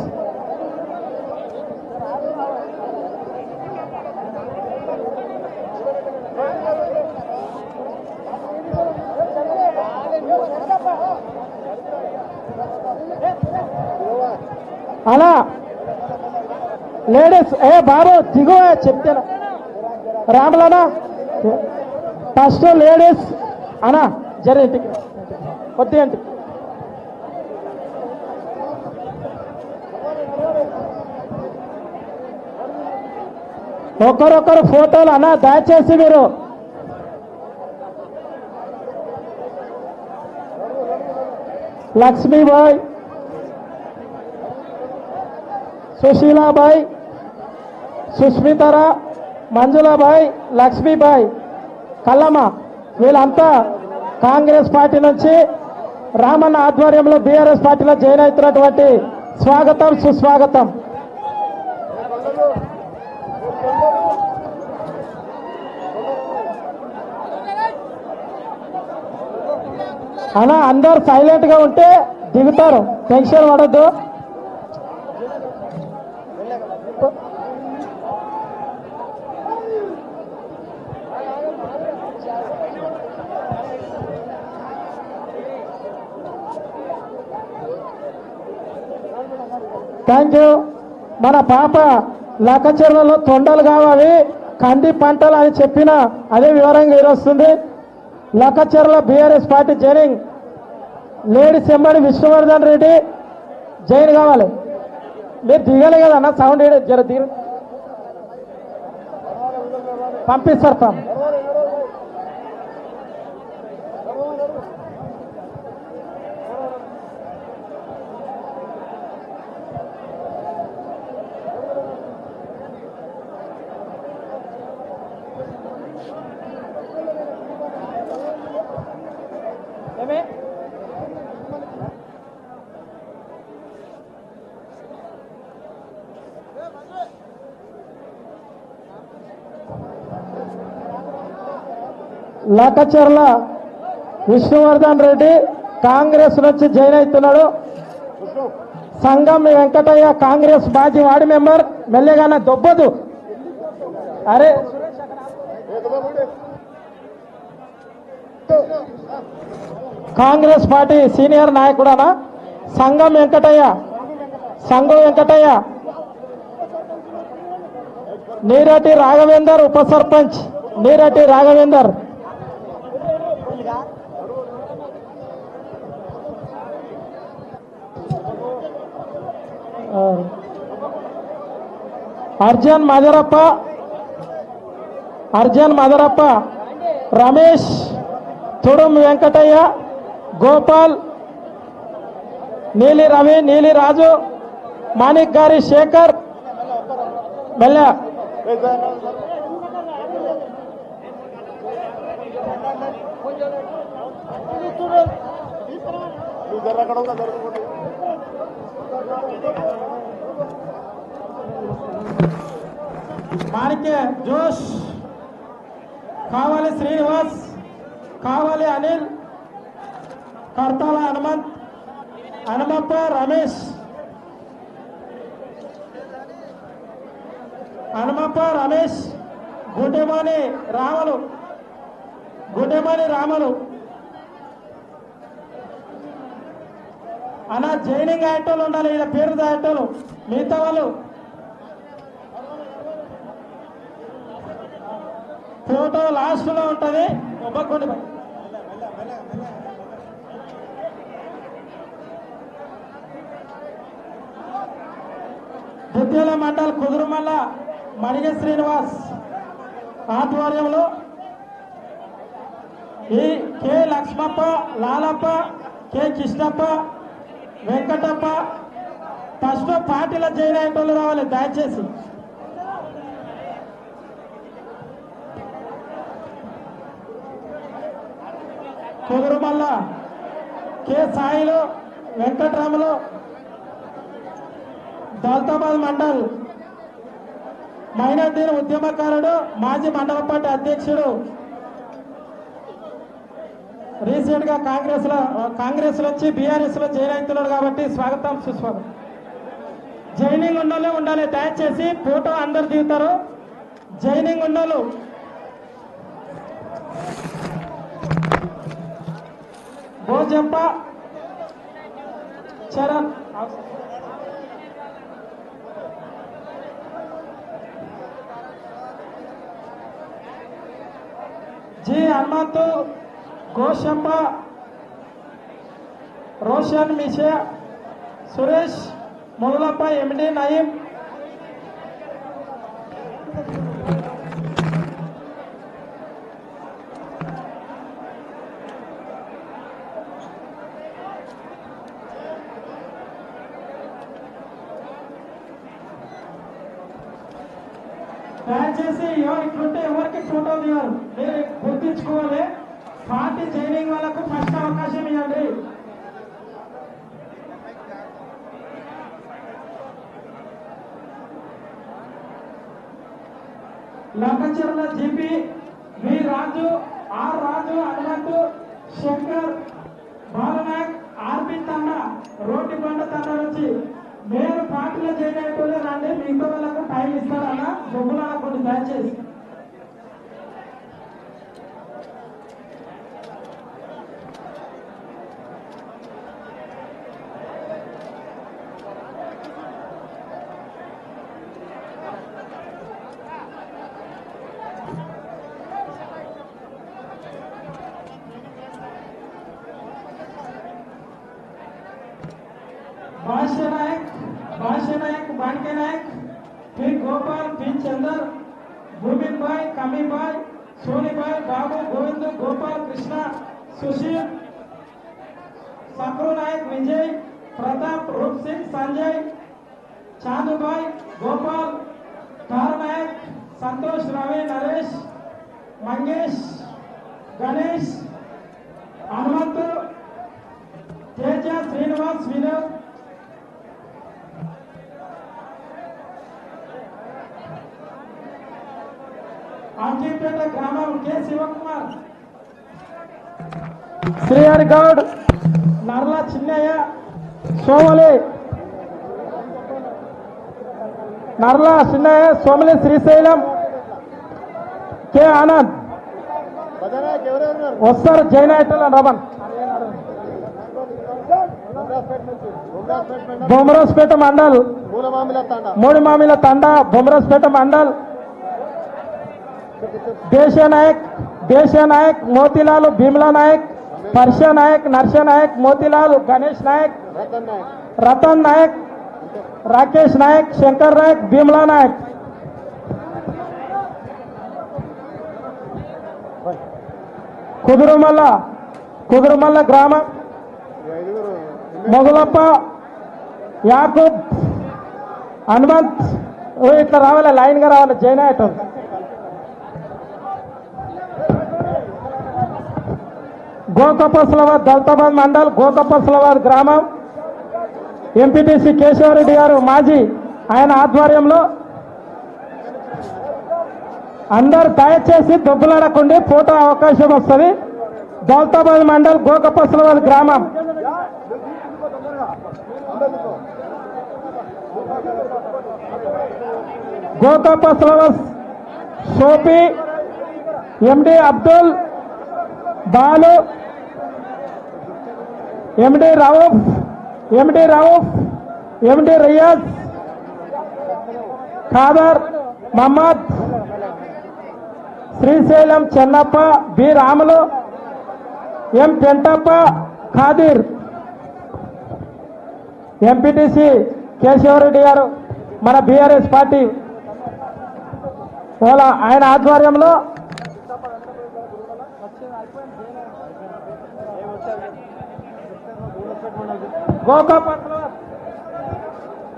అలా లేడీస్ బాబు దిగువ చెప్తాను రాములనా. ఫస్ట్ లేడీస్ అనా జరిగింది కొద్దిగా ఒకరొకరు ఫోటోలు అన్నా దయచేసి మీరు. లక్ష్మీబాయ్, సుశీలాబాయ్, సుస్మితరా, మంజులాబాయ్, లక్ష్మీబాయ్, కల్లమ్మ, వీళ్ళంతా కాంగ్రెస్ పార్టీ నుంచి రామన్న ఆధ్వర్యంలో బీఆర్ఎస్ పార్టీలో జాయిన్ అవుతున్నటువంటి స్వాగతం, సుస్వాగతం. అలా అందరు సైలెంట్ గా ఉంటే దిగుతారు, టెన్షన్ పడద్దు. Thank you. మన పాప లక్కచెర్లలో తొండలు కావాలి, కంది పంటలు అని చెప్పిన అదే వివరంగా ఈరోస్తుంది. లక్కచెర్ల బీఆర్ఎస్ పార్టీ జైనింగ్ లేడీస్ ఎంబడి విష్ణువర్ధన్ రెడ్డి జైన్ కావాలి. మీరు దిగలే కదన్న, సౌండ్ జర దిగ పంపిస్తారు పాప. లక్కచెర్ల విష్ణువర్ధన్ రెడ్డి కాంగ్రెస్ నుంచి జాయిన్ అవుతున్నాడు. సంగం వెంకటయ్య కాంగ్రెస్ మాజీ వార్డు మెంబర్. మెల్లగానే దొబ్బదు. అరే కాంగ్రెస్ పార్టీ సీనియర్ నాయకుడనా సంగం వెంకటయ్య. నీరటి రాఘవేందర్ ఉప సర్పంచ్ నీరటి రాఘవేందర్. అర్జున్ మదరప్ప, రమేష్, తుడుం వెంకటయ్య, గోపాల్, నీలి రవి, నీలి రాజు, మాణిక్ గారి శేఖర్, మెల్ల మాణిక్య జోష్, కావాలి శ్రీనివాస్, కావాలి అనిల్, కర్తాల హనుమంత్, హనుమప్ప, రమేష్, గుడ్డెమాని రాములు అన్న జైనింగ్ ఆటోలు ఉండాలి, ఇలా పేరు ఆటోలు, మిగతా వాళ్ళు ఫోటో లాస్ట్ లో ఉంటది. ఒబ్బకొండి దుద్దేల మండల్ కుదురుమల్ల మణిగ శ్రీనివాస్ ఆధ్వర్యంలో ఈ K Lakshmappa, Lalappa, K Krishnappa, Venkatappa first పార్టీలో జాయిన్ అయ్యేటోళ్ళు రావాలి దయచేసి. కుదురుమల్ల కె సాయిలు, వెంకట్రాములు, దౌలతాబాద్ మండల్ మైనార్టీల ఉద్యమకారుడు, మాజీ మండల పార్టీ అధ్యక్షుడు, రీసెంట్ గా కాంగ్రెస్ లో వచ్చి బీఆర్ఎస్ లో జాయిన్ అవుతున్నాడు కాబట్టి స్వాగతం సుస్వాగతం. జైనింగ్ ఉన్నోళ్ళే ఉండాలి దయచేసి, ఫోటో అందరు దిగుతారు. జైనింగ్ ఉన్నోళ్ళు భోజప్ప, చరణ్, జి హనుమంతు, గోషప్ప, రోషన్ మిషే, సురేష్, మొదలప్ప, ఎండి నయీం, దయచేసి ఇట్లుంటే ఎవరికి ఫోటో దిగారు మీరు గుర్తించుకోవాలి. పార్టీ జైనింగ్ వాళ్ళకు ఫస్ట్ అవకాశం ఇవ్వండి. లక్కచెర్ల జీపీ, వి రాజు, ఆర్ రాజు, హనుమంతు, శంకర్, బాలనాయక్, ఆర్పి తండ, రోడ్డి బండ తండ నుంచి మీరు పార్టీలో జాయిన్ అయిపోలే రండి. మిగతా వాళ్ళకు టైం ఇస్తారన్న బొగ్గులు అనుకోండి దయచేసి. भाष्य नायक, बांके नायक, फिर गोपाल, फिर चंदर, भूमिन भाई, कमी भाई, सोनी भाई, बाबू, गोविंद, गोपाल, कृष्णा, सुशील, सकरू नायक, विजय, प्रताप, रूप सिंह, संजय, चांदू भाई, गोपाल, तार नायक, संतोष, रवि, नरेश, मंगेश, गणेश, हनुमंत, तेज, श्रीनिवास, विनोद, आंकीपेट ग्रामम के शिवकुमार, श्रीहरि गौड, नर्ला चिन्नయ్య, సోమలి, నర్లా చిన్నయ్య, సోమలి, శ్రీశైలం, కె ఆనంద్ వస్తారు. జైన్ ఐటల్ రమన్, బొమరాజ్పేట మండల్, మూడుమామిల తండ, బొమరాజ్పేట మండల్, देश नायक, मोतीलाल, भीमला नायक, परशा नायक, नरशा नायक, मोतीलाल, गणेश नायक, रतन नायक, రాకేష్ నాయక్, శంకర్ నాయక్, భీమలా నాయక్. కుదురుమల్ల గ్రామం మొగలప్ప, యాకూబ్, హనుమంత్. ఇట్లా రావాలి, లైన్ గా రావాలి. జైనాయటం గోకపస్లవాద్ దౌలతాబాద్ మండల్ గోకపస్లవాద్ గ్రామం ఎంపీటీసీ కేశవరెడ్డి గారు మాజీ, ఆయన ఆధ్వర్యంలో అందరు దయచేసి దొబ్బులాడకండి, ఫోటో అవకాశం వస్తుంది. దౌలతాబాద్ మండల్ గోకపస్లవాద్ గ్రామం. గోకపస్లవాద్ సోపి, ఎండి అబ్దుల్, బాలు, ఎండి రౌఫ్, ఎండి రియాజ్, ఖాదర్, మహమ్మద్, శ్రీశైలం చెన్నప్ప, బి రాములు, ఎం పెంటప్ప, ఖాదీర్. ఎంపీటీసీ కేశవరెడ్డి గారు మన బీఆర్ఎస్ పార్టీ ఆయన ఆధ్వర్యంలో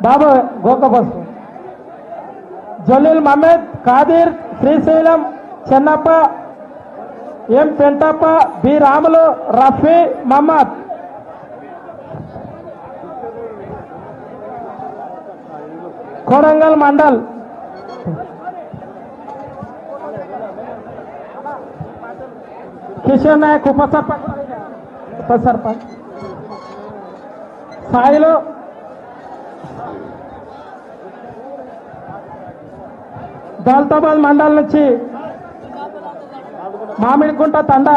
బాబు గోకపస్, జలీల్ మహమ్మద్, ఖాదీర్, శ్రీశైలం చెన్నప్ప, ఎం పెంటప్ప, బి రాములు, రఫీ, మహమ్మద్. కొడంగల్ మండల్ కిషన్ నాయక్, ఉప సర్పంచ్ సాయిలు, దౌలతాబాద్ మండల్ నుంచి మామిడికుంట తండ,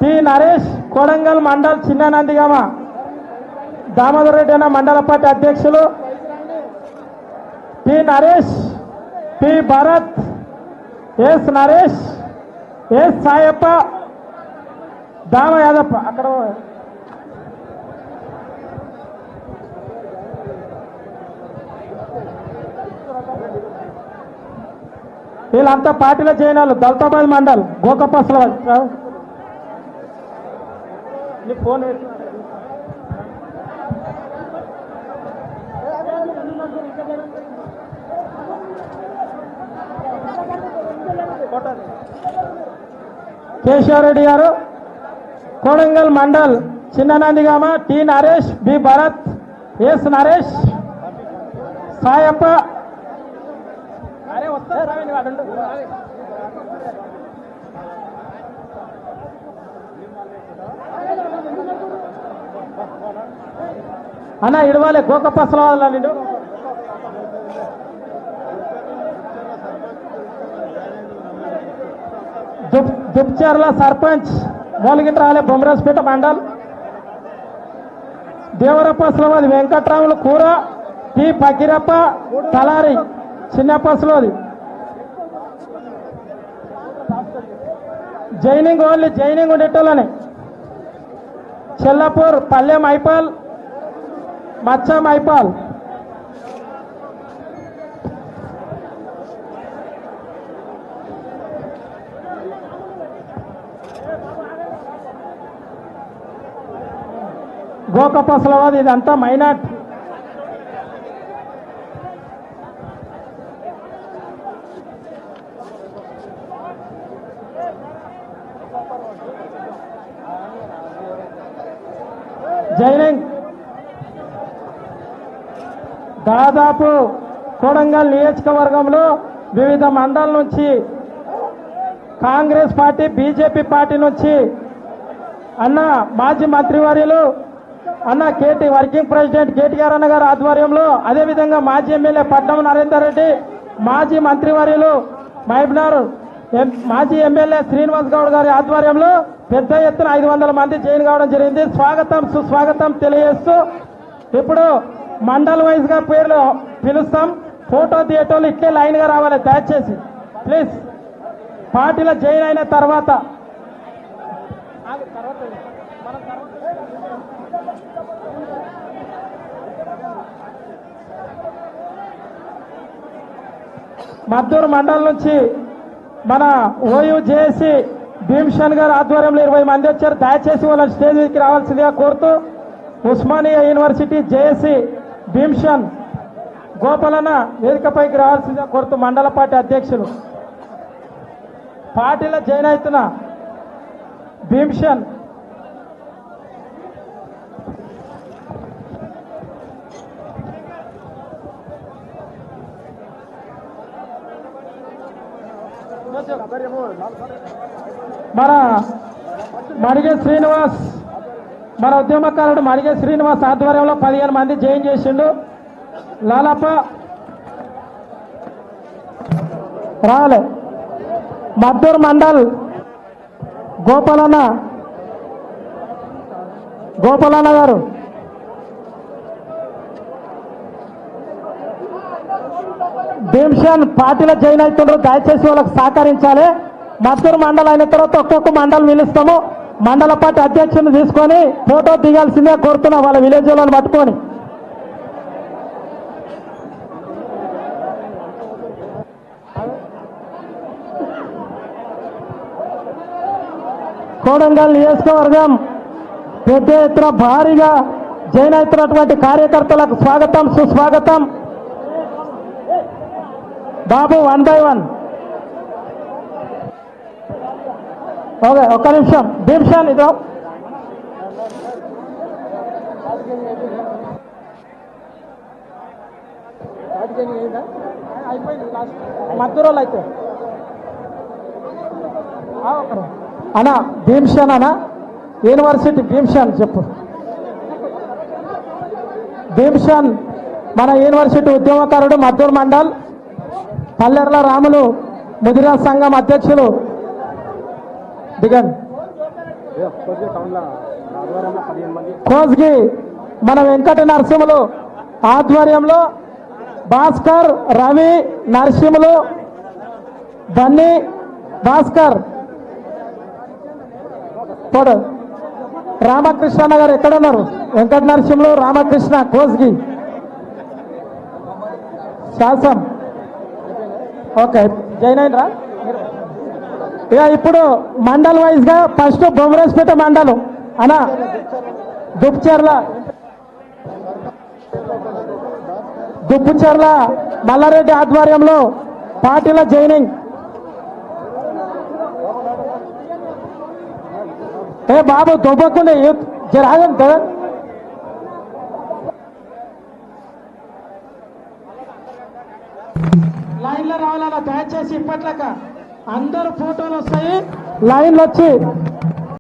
పి నరేష్, కొడంగల్ మండల్ చిన్న నందిగామ దామోదర్ రెడ్డి అన్న మండల పార్టీ అధ్యక్షులు, P Naresh, P Bharat, S Naresh, S Sayappa, Dama Yadappa. అక్కడ వీళ్ళంతా పార్టీలో చేయని వాళ్ళు. దౌలతాబాద్ మండల్ గోకపస్ల ఫోన్ కేశవరెడ్డి గారు, Kodangal mandal Chinna Nandigama, T Naresh, B Bharat, S Naresh, Sayappa. అన్న ఇడవాలి గోకపస్ల నిండు దుబ్చర్ల సర్పంచ్ మోలిగిన రాలే బొమ్మరాజపేట మండల్. దేవరపస్లవాది వెంకట్రాములు కూర, టి పకీరప్ప, తలారి చిన్నపస్లవాది. జైనింగ్ ఓన్లీ జైనింగ్ ఉండేటోళ్ళని. చెల్లపూర్ పల్లెం ఐపాల్, మచ్చం ఐపాల్. గోకపస్లవాది ఇదంతా మైనార్టీ. జైనింగ్ దాదాపు కొడంగల్ నియోజకవర్గంలో వివిధ మండలాల నుంచి, కాంగ్రెస్ పార్టీ, బీజేపీ పార్టీ నుంచి అన్న మాజీ మంత్రివర్యులు అన్న వర్కింగ్ ప్రెసిడెంట్ కేటీఆర్ అన్న గారి ఆధ్వర్యంలో, అదేవిధంగా మాజీ ఎమ్మెల్యే పట్నం నరేందర్ రెడ్డి, మాజీ మంత్రివర్యులు మహబూబ్నగర్ మాజీ ఎమ్మెల్యే శ్రీనివాస్ గౌడ్ గారి ఆధ్వర్యంలో పెద్ద ఎత్తున 500 మంది జాయిన్ కావడం జరిగింది. స్వాగతం సుస్వాగతం తెలియజేస్తూ ఇప్పుడు మండల్ వైజ్ గా పేర్లు పిలుస్తాం. ఫోటో థియేటర్లు ఇట్లే లైన్ గా రావాలి దయచేసి ప్లీజ్. పార్టీలో జాయిన్ అయిన తర్వాత మద్దూరు మండలం నుంచి మన ఓయూజేఏసీ భీమ్షన్ గారి ఆధ్వర్యంలో 20 మంది వచ్చారు. దయచేసి వాళ్ళని స్టేజ్ మీదకి రావాల్సిందిగా కోరుతూ ఉస్మానియా యూనివర్సిటీ జేఏసీ భీమ్షన్ గోపాలన్న వేదికపైకి రావాల్సిందిగా కోరుతూ మండల పార్టీ అధ్యక్షులు పార్టీలో జాయిన్ అవుతున్న భీమ్షన్ మన మడిగే శ్రీనివాస్, మన ఉద్యమకారుడు మడిగే శ్రీనివాస్ ఆధ్వర్యంలో 15 మంది జాయిన్ చేసిండు. లాలప్ప రాలే. మద్దూరు మండల్ గోపాలన్న గారు భీమ్షన్ పార్టీలో జాయిన్ అవుతుండ్రు. దయచేసి వాళ్ళకి సహకరించాలి. మద్దూరు మండలం అయిన తర్వాత ఒక్కొక్క మండలం పిలుస్తాము. మండల పార్టీ అధ్యక్షుని తీసుకొని ఫోటో దిగాల్సిందే కోరుతున్నా వాళ్ళ విలేజ్ వాళ్ళని పట్టుకొని. కోడంగల్ నియోజకవర్గం పెద్ద ఎత్తున భారీగా జాయిన్ అవుతున్నటువంటి కార్యకర్తలకు స్వాగతం, సుస్వాగతం. బాబు 1 by 1. ఓకే, ఒక్క నిమిషం. భీమ్షన్ ఇదో మద్దూరోళ్ళు అయితే అన్నా భీమ్షన్ అన్నా యూనివర్సిటీ భీమ్షన్ చెప్పు. భీమ్షన్ మన యూనివర్సిటీ ఉద్యమకారుడు మద్దూరు మండల్ పల్లెర్ల రాములు ముదిరా సంఘం అధ్యక్షులు దిగన్ కోస్గి మన వెంకట నరసింహులు ఆధ్వర్యంలో భాస్కర్, రవి, నరసింహులు, బన్నీ, భాస్కర్ పొడు రామకృష్ణ గారు ఎక్కడున్నారు? వెంకట నరసింహులు, రామకృష్ణ, కోస్గి, శాసం. ఓకే, జాయిన్ అయినరా? ఇక ఇప్పుడు మండల్ వైజ్ గా ఫస్ట్ బొమ్మరాజ్పేట మండలం అనా దుప్పుచెర్ల మల్లారెడ్డి ఆధ్వర్యంలో పార్టీలో జాయినింగ్. ఏ బాబు దుబ్బకుండా జరాగంత లైన్లో రావాలన్నా దయచేసి ఇప్పట్లక అందరూ ఫోటోలు వస్తాయి. లైన్లు వచ్చి